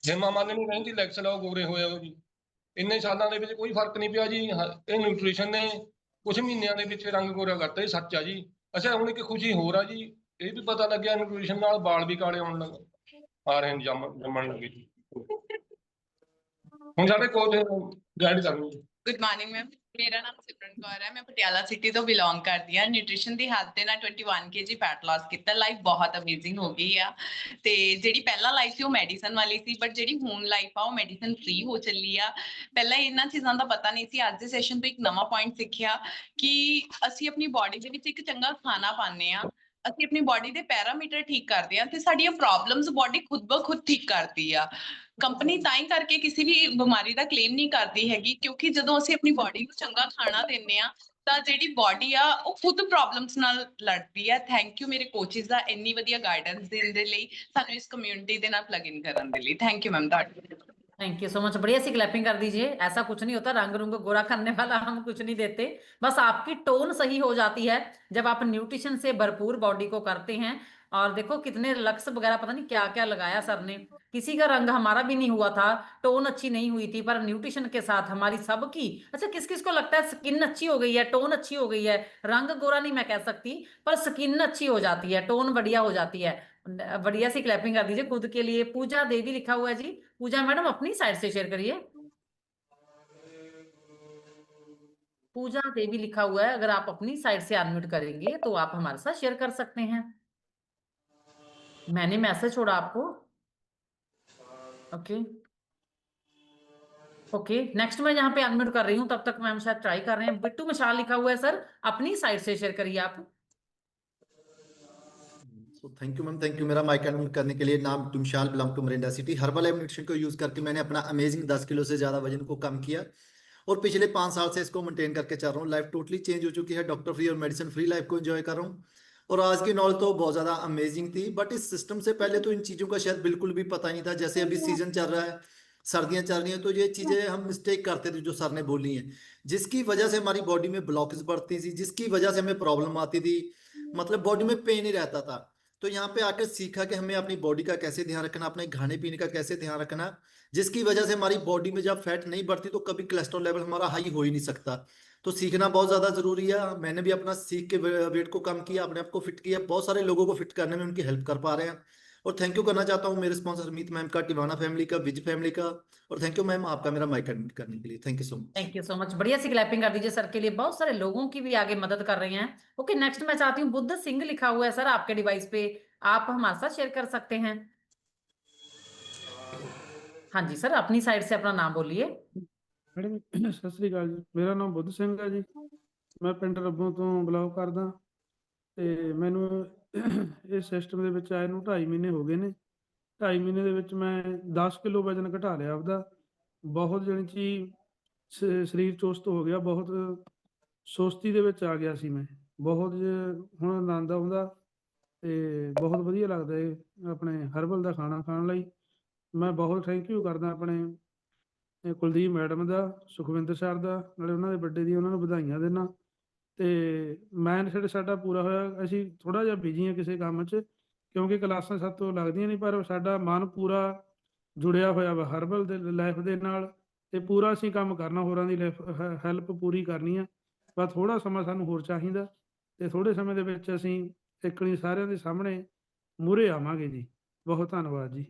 हेमा मालिनी ਕਹਿੰਦੀ ਲੈਕਸ ਲਾਓ ਗੋਰੇ ਹੋਏ ਹੋ ਜੀ। ਇੰਨੇ ਸਾਲਾਂ ਦੇ ਵਿੱਚ ਕੋਈ ਫਰਕ ਨਹੀਂ ਪਿਆ ਜੀ। ਇਹ ਨਿਊਟ੍ਰੀਸ਼ਨ ਨੇ ਕੁਝ ਮਹੀਨਿਆਂ ਦੇ ਵਿੱਚ ਰੰਗ ਗੋਰਾ ਕਰਤਾ, ਇਹ ਸੱਚ ਆ ਜੀ। ਅੱਛਾ, ਹੁਣ ਇੱਕ ਖੁਸ਼ੀ ਹੋਰ ਆ ਜੀ, ਇਹ ਵੀ ਪਤਾ ਲੱਗਿਆ ਨਿਊਟ੍ਰੀਸ਼ਨ ਨਾਲ ਵਾਲ ਵੀ ਕਾਲੇ ਹੋਣ ਆ ਰਹੇ ਨੇ, ਜੰਮਣ ਲੱਗੇ ਜੀ। ਹੁਣ ਸਾਡੇ ਕੋਚ ਗਾਈਡ ਕਰਨਗੇ। ਗੁੱਡ ਮਾਰਨਿੰਗ ਮੈਮ, ਮੇਰਾ ਨਾਮ ਸਿਮਰਨ ਕੌਰ ਹੈ, ਮੈਂ ਪਟਿਆਲਾ ਸਿਟੀ ਤੋਂ ਬਿਲੋਂਗ ਕਰਦੀ ਹਾਂ। ਨਿਊਟ੍ਰੀਸ਼ਨ ਦੀ ਹੈਲਪ ਦੇ ਨਾਲ 21 kg ਫੈਟ ਲਾਸ ਕੀਤਾ। ਲਾਈਫ ਬਹੁਤ ਅਮੇਜ਼ਿੰਗ ਹੋ ਗਈ ਆ। ਤੇ ਜਿਹੜੀ ਪਹਿਲਾਂ ਲਾਈਫ ਸੀ ਉਹ ਮੈਡੀਸਨ ਵਾਲੀ ਸੀ, ਬਟ ਜਿਹੜੀ ਹੁਣ ਲਾਈਫ ਆ ਉਹ ਮੈਡੀਸਨ ਫ੍ਰੀ ਹੋ ਚੱਲੀ ਆ। ਪਹਿਲਾਂ ਇਹਨਾਂ ਚੀਜ਼ਾਂ ਦਾ ਪਤਾ ਨਹੀਂ ਸੀ। ਅੱਜ ਦੇ ਸੈਸ਼ਨ ਤੋਂ ਇੱਕ ਨਵਾਂ ਪੁਆਇੰਟ ਸਿੱਖਿਆ ਕਿ ਅਸੀਂ ਆਪਣੀ ਬੋਡੀ ਦੇ ਵਿੱਚ ਇੱਕ ਚੰਗਾ ਖਾਣਾ ਪਾਉਂਦੇ ਆ, ਅਸੀਂ ਆਪਣੀ ਬੋਡੀ ਦੇ ਪੈਰਾਮੀਟਰ ਠੀਕ ਕਰਦੇ ਆ ਤੇ ਸਾਡੀਆਂ ਪ੍ਰੋਬਲਮਸ ਬੋਡੀ ਖੁਦ ਬ ਖੁਦ ਠੀਕ ਕਰਦੀ ਆ। ਕੰਪਨੀ ਤਾਂ ਹੀ ਕਰਕੇ ਕਿਸੇ ਵੀ ਬਿਮਾਰੀ ਦਾ ਕਲੇਮ ਨਹੀਂ ਕਰਦੀ ਹੈਗੀ, ਕਿਉਂਕਿ ਜਦੋਂ ਅਸੀਂ ਆਪਣੀ ਬੋਡੀ ਨੂੰ ਚੰਗਾ ਖਾਣਾ ਦਿੰਦੇ ਆ ਤਾਂ ਜਿਹੜੀ ਬੋਡੀ ਆ ਉਹ ਖੁਦ ਪ੍ਰੋਬਲਮਸ ਨਾਲ ਲੜਦੀ ਆ। ਥੈਂਕ ਯੂ ਮੇਰੇ ਕੋਚਿਸ ਦਾ ਇੰਨੀ ਵਧੀਆ ਗਾਈਡੈਂਸ ਦੇਣ ਦੇ ਲਈ, ਸਾਨੂੰ ਇਸ ਕਮਿਊਨਿਟੀ ਦੇ ਨਾਲ ਪਲੱਗ ਇਨ ਕਰਨ ਦੇ ਲਈ। ਥੈਂਕ ਯੂ ਮੈਮ ਤੁਹਾਡਾ। Thank you so much. बढ़िया सी क्लैपिंग कर दीजिए। ऐसा कुछ नहीं होता, रंग रूंग गोरा करने वाला हम कुछ नहीं देते, बस आपकी टोन सही हो जाती है जब आप न्यूट्रिशन से भरपूर बॉडी को करते हैं। और देखो कितने लक्स वगैरह पता नहीं क्या क्या लगाया सर ने, किसी का रंग हमारा भी नहीं हुआ था, टोन अच्छी नहीं हुई थी, पर न्यूट्रिशन के साथ हमारी सबकी, अच्छा किस किस को लगता है स्किन अच्छी हो गई है, टोन अच्छी हो गई है, रंग गोरा नहीं मैं कह सकती, पर स्किन अच्छी हो जाती है, टोन बढ़िया हो जाती है। बढ़िया सी क्लैपिंग कर दीजिए खुद के लिए। पूजा देवी लिखा हुआ है जी, पूजा मैडम अपनी साइड से शेयर करिए। पूजा देवी लिखा हुआ है, अगर आप अपनी साइड से अनम्यूट करेंगे तो आप हमारे साथ शेयर कर सकते हैं। मैंने मैसेज छोड़ा आपको। ओके ओके, नेक्स्ट मैं यहाँ पे अनम्यूट कर रही हूँ, तब तक मैम शायद ट्राई कर रहे हैं। बिट्टू मिशाल लिखा हुआ है सर, अपनी साइड से शेयर करिए आप। Thank you ma'am, thank you. मेरा माइक अनम्यूट करने के लिए। नाम तुमशाल, belong to Morinda city. Herbalife nutrition को यूज करके मैंने अपना अमेजिंग 10 किलो से ज्यादा वजन को कम किया और पिछले 5 साल से इसको मेंटेन करके चल रहा हूँ। लाइफ टोटली चेंज हो चुकी है, डॉक्टर फ्री और मेडिसिन फ्री लाइफ को एंजॉय कर रहा हूँ। और आज की नॉलेज तो बहुत ज्यादा अमेजिंग थी, बट इस सिस्टम से पहले तो इन चीजों का शायद बिल्कुल भी पता नहीं था। जैसे अभी सीजन चल रहा है सर्दियां चल रही हैं, तो ये चीजें हम मिस्टेक करते थे जो सर ने बोली हैं, जिसकी वजह से हमारी बॉडी में ब्लॉकेज बढ़ती थी, जिसकी वजह से हमें प्रॉब्लम आती थी, मतलब बॉडी में पेन ही रहता था। तो यहाँ पे आकर सीखा कि हमें अपनी बॉडी का कैसे ध्यान रखना, अपने खाने पीने का कैसे ध्यान रखना, जिसकी वजह से हमारी बॉडी में जब फैट नहीं बढ़ती तो कभी कोलेस्ट्रॉल लेवल हमारा हाई हो ही नहीं सकता। तो सीखना बहुत ज्यादा जरूरी है। मैंने भी अपना सीख के वेट को कम किया, अपने आप को फिट किया, बहुत सारे लोगों को फिट करने में उनकी हेल्प कर पा रहे हैं। और थैंक यू करना चाहता हूँ मेरे स्पॉन्सर मीत मैम का, टिवाना फैमिली का, विज फैमिली का, और थैंक यू मैम आपका मेरा माइक एडमिट करने के लिए। Thank you so much. Thank you so much. बढ़िया सी क्लैपिंग कर दीजिए सर के लिए, बहुत सारे लोगों की भी आगे मदद कर रहे हैं। ओके, नेक्स्ट मैं चाहती हूँ बुद्ध सिंह लिखा हुआ है सर आपके डिवाइस पे, आप हमारे साथ शेयर कर सकते हैं। हाँ जी सर, अपनी साइड से अपना नाम बोलिए। ਮੈਡਮ ਸਤਿ ਸ੍ਰੀ ਅਕਾਲ ਜੀ, ਮੇਰਾ ਨਾਮ ਬੁੱਧ ਸਿੰਘ ਹੈ ਜੀ, ਮੈਂ ਪਿੰਡ ਰੱਬੋਂ ਤੋਂ ਬਿਲੋਂਗ ਕਰਦਾ ਤੇ ਮੈਨੂੰ ਇਸ ਸਿਸਟਮ ਦੇ ਵਿੱਚ ਆਏ ਨੂੰ 2.5 ਮਹੀਨੇ ਹੋ ਗਏ ਨੇ। 2.5 ਮਹੀਨੇ ਦੇ ਵਿੱਚ ਮੈਂ 10 ਕਿਲੋ ਵਜਨ ਘਟਾ ਲਿਆ ਆਪਦਾ, ਬਹੁਤ ਜਾਣੀ ਕਿ ਸਰੀਰ ਚੁਸਤ ਹੋ ਗਿਆ, ਬਹੁਤ ਸੁਸਤੀ ਦੇ ਵਿੱਚ ਆ ਗਿਆ ਸੀ ਮੈਂ, ਬਹੁਤ ਹੁਣ ਆਨੰਦ ਆਉਂਦਾ ਤੇ ਬਹੁਤ ਵਧੀਆ ਲੱਗਦਾ ਇਹ ਆਪਣੇ ਹਰਬਲ ਦਾ ਖਾਣਾ ਖਾਣ ਲਈ। ਮੈਂ ਬਹੁਤ ਥੈਂਕ ਯੂ ਕਰਦਾ ਆਪਣੇ ਕੁਲਦੀਪ ਮੈਡਮ ਦਾ, ਸੁਖਵਿੰਦਰ ਸਰ ਦਾ, ਨਾਲੇ ਉਹਨਾਂ ਦੇ ਬਰਥਡੇ ਦੀ ਉਹਨਾਂ ਨੂੰ ਵਧਾਈਆਂ ਦੇਣਾ। ਤੇ ਮਾਈਂਡ ਸਾਡਾ ਪੂਰਾ ਹੋਇਆ, ਅਸੀਂ ਥੋੜਾ ਜਿਹਾ ਬਿਜੀ ਹਾਂ ਕਿਸੇ ਕੰਮ 'ਚ ਕਿਉਂਕਿ ਕਲਾਸਾਂ ਸਾਡੇ ਤੋਂ ਲੱਗਦੀਆਂ ਨਹੀਂ, ਪਰ ਸਾਡਾ ਮਨ ਪੂਰਾ ਜੁੜਿਆ ਹੋਇਆ ਵਾ ਹਰਬਲ ਦੇ ਲਾਈਫ ਦੇ ਨਾਲ, ਤੇ ਪੂਰਾ ਅਸੀਂ ਕੰਮ ਕਰਨਾ, ਹੋਰਾਂ ਦੀ ਹੈਲਪ ਪੂਰੀ ਕਰਨੀ ਆ। ਬਸ ਥੋੜਾ ਸਮਾਂ ਸਾਨੂੰ ਹੋਰ ਚਾਹੀਦਾ ਤੇ ਥੋੜੇ ਸਮੇਂ ਦੇ ਵਿੱਚ ਅਸੀਂ ਇੱਕਣੀ ਸਾਰਿਆਂ ਦੇ ਸਾਹਮਣੇ ਮੂਹਰੇ ਆਵਾਂਗੇ ਜੀ। ਬਹੁਤ ਧੰਨਵਾਦ ਜੀ।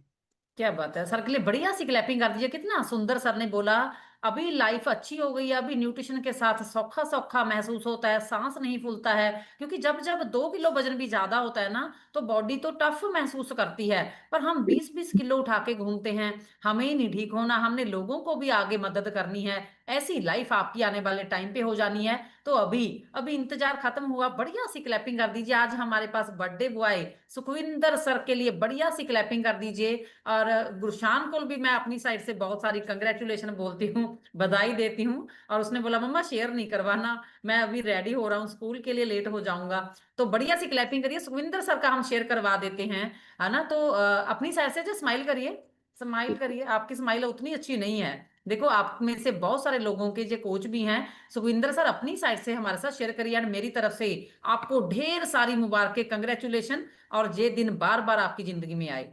क्या बात है सर के लिए, बढ़िया सी क्लैपिंग कर दीजिए। कितना सुंदर सर ने बोला, अभी लाइफ अच्छी हो गई है, अभी न्यूट्रिशन के साथ सौखा सौखा महसूस होता है, सांस नहीं फूलता है, क्योंकि जब जब 2 किलो वजन भी ज्यादा होता है ना तो बॉडी तो टफ महसूस करती है, पर हम 20-20 किलो उठा के घूमते हैं। हमें ही नहीं ठीक होना, हमने लोगों को भी आगे मदद करनी है। ऐसी लाइफ आपकी आने वाले टाइम पे हो जानी है। तो अभी अभी इंतजार खत्म हुआ, बढ़िया सी क्लैपिंग कर दीजिए। आज हमारे पास बर्थडे बॉय सुखविंदर सर के लिए बढ़िया सी क्लैपिंग कर दीजिए। और गुरशान को भी मैं अपनी साइड से बहुत सारी कंग्रेचुलेशन बोलती हूँ, बधाई देती हूँ। और उसने बोला मम्मा शेयर नहीं करवाना, मैं अभी रेडी हो रहा हूँ, स्कूल के लिए लेट हो जाऊंगा। तो बढ़िया सी क्लैपिंग करिए, सुखविंदर सर का हम शेयर करवा देते हैं, है ना। तो अपनी साइड से जो स्माइल करिए, स्माइल करिए, आपकी स्माइल उतनी अच्छी नहीं है। देखो आप में से बहुत सारे लोगों के जो कोच भी हैं, सुखविंदर सर अपनी साइड से हमारे साथ शेयर करिए। और मेरी तरफ से आपको ढेर सारी मुबारकें, कंग्रेचुलेशन, और ये दिन बार बार आपकी जिंदगी में आए।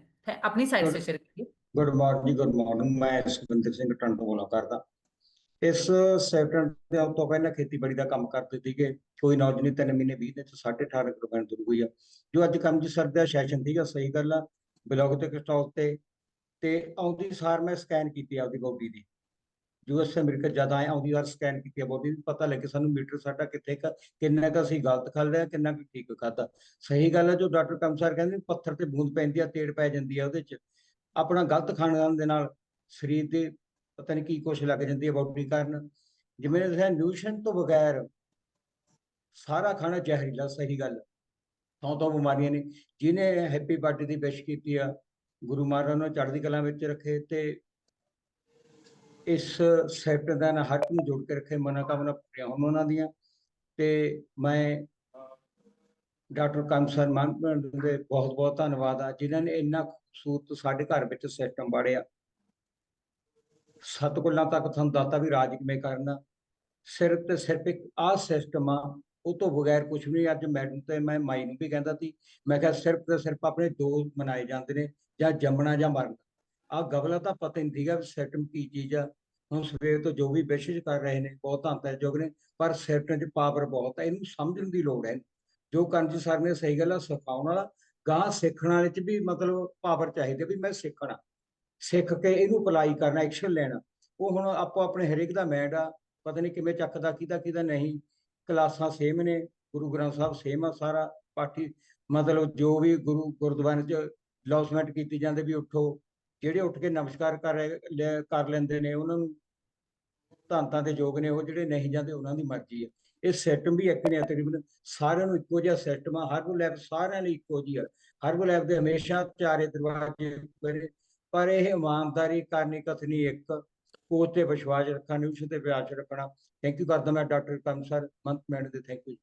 अपनी साइड से शेयर करिए। गुड मॉर्निंग, मैं सुखविंदर सिंह टंडो बोला करदा। इस सैप्टेंबर ਦੇ ਆਉਣ ਤੋਂ ਪਹਿਲਾਂ ਖੇਤੀਬਾੜੀ ਦਾ ਕੰਮ ਕਰਦੇ ਸੀਗੇ, ਕੋਈ ਨੌਜ ਨਹੀਂ, 3 ਮਹੀਨੇ 20 ਦਿਨ ਚ 18.5 ਕਿਲੋ ਪੈਣ ਤੁਰ ਗਈ ਆ। ਜੋ ਅੱਜ ਕੰਮ ਜੀ ਸਰ ਦਾ ਸੈਸ਼ਨ ਸੀਗਾ, ਸਹੀ ਗੱਲ ਆ, ਬਲੌਗ ਤੇ ਸਟਾਕ ਤੇ ਆਉਂਦੀ ਸਾਰ ਮੈਂ ਸਕੈਨ ਕੀਤੀ ਆਪਦੀ ਬੋਡੀ ਦੀ, ਯੂਐਸ ਅਮਰੀਕਾ ਜਦ ਆਏ ਆਉਂਦੀ ਵਾਰ ਸਕੈਨ ਕੀਤੀ ਬੋਡੀ ਦੀ, ਪਤਾ ਲੱਗੇ ਸਾਨੂੰ ਮੀਟਰ ਸਾਡਾ ਕਿੱਥੇ ਕਿੰਨਾ ਕੁ ਅਸੀਂ ਗਲਤ ਖਾ ਲਿਆ, ਕਿੰਨਾ ਕੁ ਠੀਕ ਖਾਦਾ। ਸਹੀ ਗੱਲ ਹੈ ਜੋ ਡਾਕਟਰ ਕਮਸਰ ਕਹਿੰਦੇ ਪੱਥਰ ਤੇ ਬੂੰਦ ਪੈਂਦੀ ਆ, ਤੇੜ ਪੈ ਜਾਂਦੀ ਆ ਉਹਦੇ ਚ। ਆਪਣਾ ਗਲਤ ਖਾਣ ਦੇ ਨਾਲ ਸਰੀਰ ਦੇ ਪਤਾ ਨਹੀਂ ਕੀ ਕੁਛ ਲੱਗ ਜਾਂਦੀ ਹੈ ਬੋਡੀ ਕਾਰਨ। ਜਿਵੇਂ ਦੱਸਿਆ ਨਿਊਟ੍ਰੀਸ਼ਨ ਤੋਂ ਬਗੈਰ ਸਾਰਾ ਖਾਣਾ ਜ਼ਹਿਰੀਲਾ, ਸਹੀ ਗੱਲ। ਤੋਂ ਬਿਮਾਰੀਆਂ ਨੇ। ਜਿਹਨੇ ਹੈਪੀ ਬਰਥਡੇ ਦੀ ਵਿਸ਼ ਕੀਤੀ ਆ, ਗੁਰੂ ਮਹਾਰਾਜ ਨੂੰ ਚੜ੍ਹਦੀ ਕਲਾ ਵਿੱਚ ਰੱਖੇ ਤੇ ਇਸ ਸੈਕਟਰ ਦਾ ਨਾ ਹਰ ਨੂੰ ਜੋੜ ਕੇ ਰੱਖੇ, ਮਨੋਕਾਮਨਾ ਪੂਰੀਆਂ ਹੋਣ ਉਹਨਾਂ ਦੀਆਂ। ਤੇ ਮੈਂ ਡਾਕਟਰ ਕਮਸਰ ਮਾਨ ਦੇ ਬਹੁਤ ਬਹੁਤ ਧੰਨਵਾਦ ਆ, ਜਿਨ੍ਹਾਂ ਨੇ ਇੰਨਾ ਖੂਬਸੂਰਤ ਸਾਡੇ ਘਰ ਵਿੱਚ ਸਿਸਟਮ ਬਾੜਿਆ। ਸਤਿਗੁਰਾਂ ਤੱਕ ਤੁਹਾਨੂੰ ਦਾਤਾ ਵੀ ਰਾਜ ਕਿਵੇਂ ਕਰਨਾ, ਸਿਰਫ ਤੇ ਸਿਰਫ ਇੱਕ ਆਹ ਸਿਸਟਮ ਆ, ਉਹ ਤੋਂ ਬਗੈਰ ਕੁਛ ਵੀ ਨਹੀਂ। ਅੱਜ ਮੈਡਮ ਤੇ ਮੈਂ ਮਾਈ ਨੂੰ ਵੀ ਕਹਿੰਦਾ ਸੀ, ਮੈਂ ਕਿਹਾ ਸਿਰਫ ਤੇ ਸਿਰਫ ਆਪਣੇ ਦੋ ਮਨਾਏ ਜਾਂਦੇ ਨੇ, ਜਾਂ ਜੰਮਣਾ ਜਾਂ ਮਰਨਾ। ਆਹ ਗਵਲਾ ਤਾਂ ਪਤਾ ਨਹੀਂ ਸੀਗਾ ਸਿਸਟਮ ਕੀ ਚੀਜ਼ ਆ। ਹੁਣ ਸਵੇਰ ਤੋਂ ਜੋ ਵੀ ਵਿਸ਼ੇਸ਼ ਕਰ ਰਹੇ ਨੇ ਬਹੁਤ ਧੰਨਵਾਦ ਨੇ, ਪਰ ਸਿਸਟਮ 'ਚ ਪਾਵਰ ਬਹੁਤ ਹੈ, ਇਹਨੂੰ ਸਮਝਣ ਦੀ ਲੋੜ ਹੈ। ਜੋ ਕੰਜੀ ਸਰ ਨੇ ਸਹੀ ਗੱਲ ਆ, ਸਿਖਾਉਣ ਵਾਲਾ ਗਾਂ ਸਿੱਖਣ ਵਾਲੇ 'ਚ ਵੀ ਮਤਲਬ ਪਾਵਰ ਚਾਹੀਦੀ ਵੀ ਮੈਂ ਸਿੱਖਣਾ, ਸਿੱਖ ਕੇ ਇਹਨੂੰ ਅਪਲਾਈ ਕਰਨਾ, ਐਕਸ਼ਨ ਲੈਣਾ। ਉਹ ਹੁਣ ਆਪੋ ਆਪਣੇ ਹਰੇਕ ਦਾ ਮੈਂਡ ਆ, ਪਤਾ ਨਹੀਂ ਕਿਵੇਂ ਚੱਕਦਾ, ਕਿਹਦਾ ਨਹੀਂ। ਕਲਾਸਾਂ ਸੇਮ ਨੇ, ਗੁਰੂ ਗ੍ਰੰਥ ਸਾਹਿਬ ਸੇਮ ਆ, ਸਾਰਾ ਪਾਠੀ ਮਤਲਬ ਜੋ ਵੀ ਗੁਰਦੁਆਰੇ 'ਚ ਅਨਾਉਂਸਮੈਂਟ ਕੀਤੀ ਜਾਂਦੇ ਵੀ ਉੱਠੋ, ਜਿਹੜੇ ਉੱਠ ਕੇ ਨਮਸਕਾਰ ਕਰ ਲੈਂਦੇ ਨੇ ਉਹਨਾਂ ਨੂੰ ਧੰਨਤਾ ਦੇ ਯੋਗ ਨੇ, ਉਹ ਜਿਹੜੇ ਨਹੀਂ ਜਾਂਦੇ ਉਹਨਾਂ ਦੀ ਮਰਜ਼ੀ ਹੈ। ਇਹ ਸਿਸਟਮ ਵੀ ਇੱਕ ਨੇ, ਤਕਰੀਬਨ ਸਾਰਿਆਂ ਨੂੰ ਇੱਕੋ ਜਿਹਾ ਸਿਸਟਮ ਆ। ਹਰਬਲ ਲਾਈਫ ਸਾਰਿਆਂ ਲਈ ਇੱਕੋ ਜਿਹੀ ਆ। ਹਰਬਲ ਲਾਈਫ ਦੇ ਹਮੇਸ਼ਾ ਚਾਰੇ ਦਰਵਾਜ਼ੇ ਬਣੇ, ਪਰ ਇਹ ਇਮਾਨਦਾਰੀ ਕਰਨੀ ਕਥਨੀ ਇੱਕ, ਕੋਚ ਤੇ ਵਿਸ਼ਵਾਸ ਰੱਖਣਾ, ਨਿਊਟ੍ਰੀਸ਼ਨ ਤੇ ਵਿਸ਼ਵਾਸ ਰੱਖਣਾ। ਥੈਂਕ ਯੂ ਕਰਦਾ ਮੈਂ ਡਾਕਟਰ ਕਮਸਰ ਮੰਤ ਮੈਡਮ ਦੇ, thank you.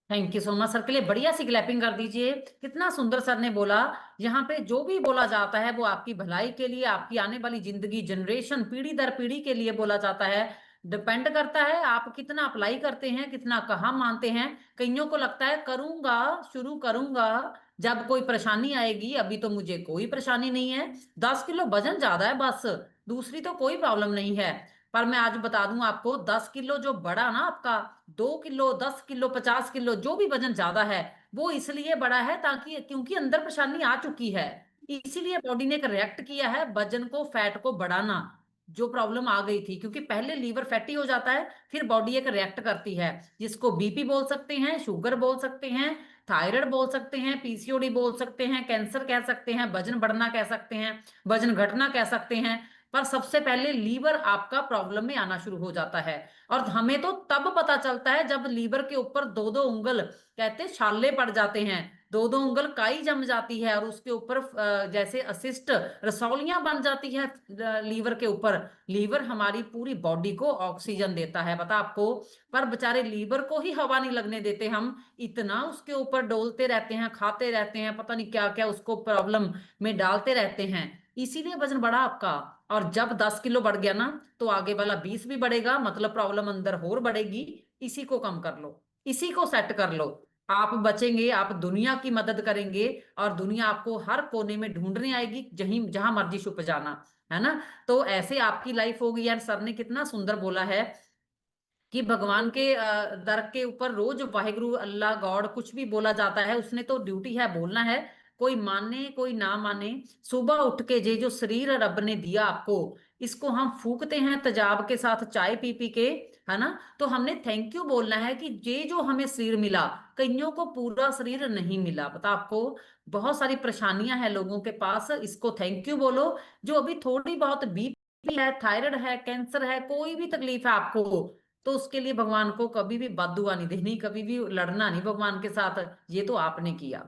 Thank you so much sir के लिए बढ़िया सी क्लैपिंग कर दीजिए। कितना सुंदर सर ने बोला। यहाँ पे जो भी बोला जाता है वो आपकी भलाई के लिए, आपकी आने वाली जिंदगी, जनरेशन, पीढ़ी दर पीढ़ी के लिए बोला जाता है। डिपेंड करता है आप कितना अप्लाई करते हैं, कितना कहाँ मानते हैं। कईयों को लगता है करूंगा, शुरू करूंगा जब कोई परेशानी आएगी, अभी तो मुझे कोई परेशानी नहीं है, 10 किलो वजन ज्यादा है बस, दूसरी तो कोई प्रॉब्लम नहीं है। पर मैं आज बता दूं आपको, 10 किलो जो बढ़ा ना आपका, 2 किलो, 10 किलो, 50 किलो, जो भी वजन ज्यादा है वो इसलिए बढ़ा है ताकि क्योंकि अंदर परेशानी आ चुकी है, इसीलिए बॉडी ने एक रिएक्ट किया है वजन को, फैट को बढ़ाना। जो प्रॉब्लम आ गई थी, क्योंकि पहले लीवर फैटी हो जाता है, फिर बॉडी एक रिएक्ट करती है, जिसको बीपी बोल सकते हैं, शुगर बोल सकते हैं, थायराइड बोल सकते हैं, पीसीओडी बोल सकते हैं, कैंसर कह सकते हैं, वजन बढ़ना कह सकते हैं, वजन घटना कह सकते हैं। पर सबसे पहले लीवर आपका प्रॉब्लम में आना शुरू हो जाता है, और हमें तो तब पता चलता है जब लीवर के ऊपर 2-2 उंगल, कहते छाले पड़ जाते हैं, 2-2 उंगल काई जम जाती है, और उसके ऊपर जैसे असिस्ट रसौलियां बन जाती है लीवर के ऊपर। लीवर हमारी पूरी बॉडी को ऑक्सीजन देता है, पता आपको, पर बेचारे लीवर को ही हवा नहीं लगने देते हम, इतना उसके ऊपर डोलते रहते हैं, खाते रहते हैं, पता नहीं क्या क्या उसको प्रॉब्लम में डालते रहते हैं, इसीलिए वजन बढ़ा आपका। और जब 10 किलो बढ़ गया ना, तो आगे वाला 20 भी बढ़ेगा, मतलब प्रॉब्लम अंदर और बढ़ेगी। इसी को कम कर लो, इसी को सेट कर लो, आप बचेंगे, आप दुनिया की मदद करेंगे, और दुनिया आपको हर कोने में ढूंढने आएगी, जहां मर्जी छुप जाना, है ना। तो ऐसे आपकी लाइफ होगी यार। सर ने कितना सुंदर बोला है कि भगवान के दर के ऊपर रोज वाहिगुरु, अल्लाह, गॉड कुछ भी बोला जाता है, उसने तो ड्यूटी है बोलना है, कोई माने कोई ना माने। सुबह उठ के जो शरीर रब ने दिया आपको, इसको हम फूकते हैं तेजाब के साथ चाय पी पी के, है ना। तो हमने थैंक यू बोलना है कि जो हमें शरीर मिला, कईयों को पूरा शरीर नहीं मिला, पता आपको, बहुत सारी परेशानियां हैं लोगों के पास, इसको थैंक यू बोलो। जो अभी थोड़ी बहुत बीपी है, थायराइड है, कैंसर है, कोई भी तकलीफ है आपको, तो उसके लिए भगवान को कभी भी बददुआ नहीं देनी, कभी भी लड़ना नहीं भगवान के साथ। ये तो आपने किया,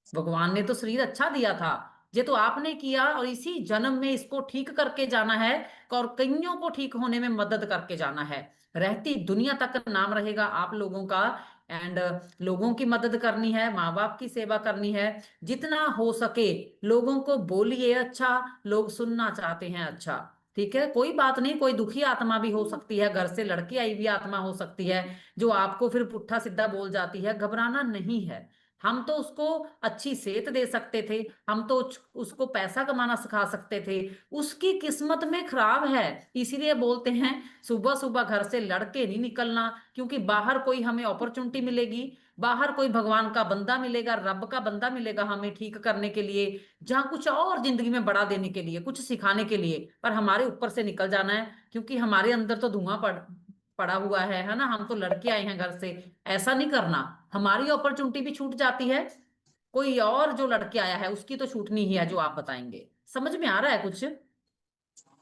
भगवान ने तो शरीर अच्छा दिया था, ये तो आपने किया, और इसी जन्म में इसको ठीक करके जाना है, और कईयों को ठीक होने में मदद करके जाना है। रहती दुनिया तक नाम रहेगा आप लोगों का। एंड लोगों की मदद करनी है, माँ बाप की सेवा करनी है, जितना हो सके लोगों को बोलिए अच्छा, लोग सुनना चाहते हैं अच्छा, ठीक है। कोई बात नहीं, कोई दुखी आत्मा भी हो सकती है, घर से लड़की आई हुई आत्मा हो सकती है, जो आपको फिर पुट्ठा सीधा बोल जाती है, घबराना नहीं है। हम तो उसको अच्छी सेहत दे सकते थे, हम तो उसको पैसा कमाना सिखा सकते थे, उसकी किस्मत में खराब है, इसीलिए बोलते हैं सुबह सुबह घर से लड़के नहीं निकलना, क्योंकि बाहर कोई हमें अपॉर्चुनिटी मिलेगी, बाहर कोई भगवान का बंदा मिलेगा, रब का बंदा मिलेगा हमें ठीक करने के लिए, जहाँ कुछ और जिंदगी में बढ़ा देने के लिए, कुछ सिखाने के लिए, पर हमारे ऊपर से निकल जाना है, क्योंकि हमारे अंदर तो धुआं पड़ा हुआ है ना, हम तो लड़के आए हैं घर से, ऐसा नहीं करना। हमारी अपॉर्चुनिटी भी छूट जाती है, कोई और जो लड़के आया है उसकी तो छूटनी ही है, जो आप बताएंगे। समझ में आ रहा है कुछ?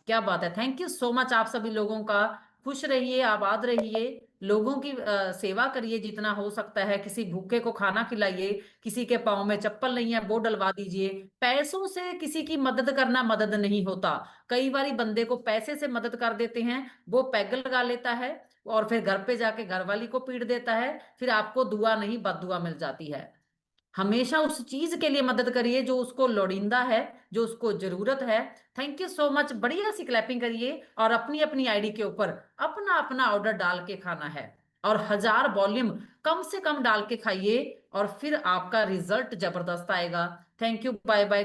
क्या बात है, थैंक यू सो मच आप सभी लोगों का। खुश रहिए, आबाद रहिए, लोगों की सेवा करिए जितना हो सकता है, किसी भूखे को खाना खिलाइए, किसी के पाँव में चप्पल नहीं है वो डलवा दीजिए। पैसों से किसी की मदद करना मदद नहीं होता, कई बारी बंदे को पैसे से मदद कर देते हैं, वो पैग लगा लेता है, और फिर घर पे जाके घरवाली को पीट देता है, फिर आपको दुआ नहीं बददुआ मिल जाती है। हमेशा उस चीज के लिए मदद करिए जो उसको लोड़ींदा है, जो उसको जरूरत है। थैंक यू सो मच, बढ़िया सी क्लैपिंग करिए, और अपनी अपनी आईडी के ऊपर अपना अपना ऑर्डर डाल के खाना है, और 1000 वॉल्यूम कम से कम डाल के खाइए, और फिर आपका रिजल्ट जबरदस्त आएगा। Thank you, bye bye.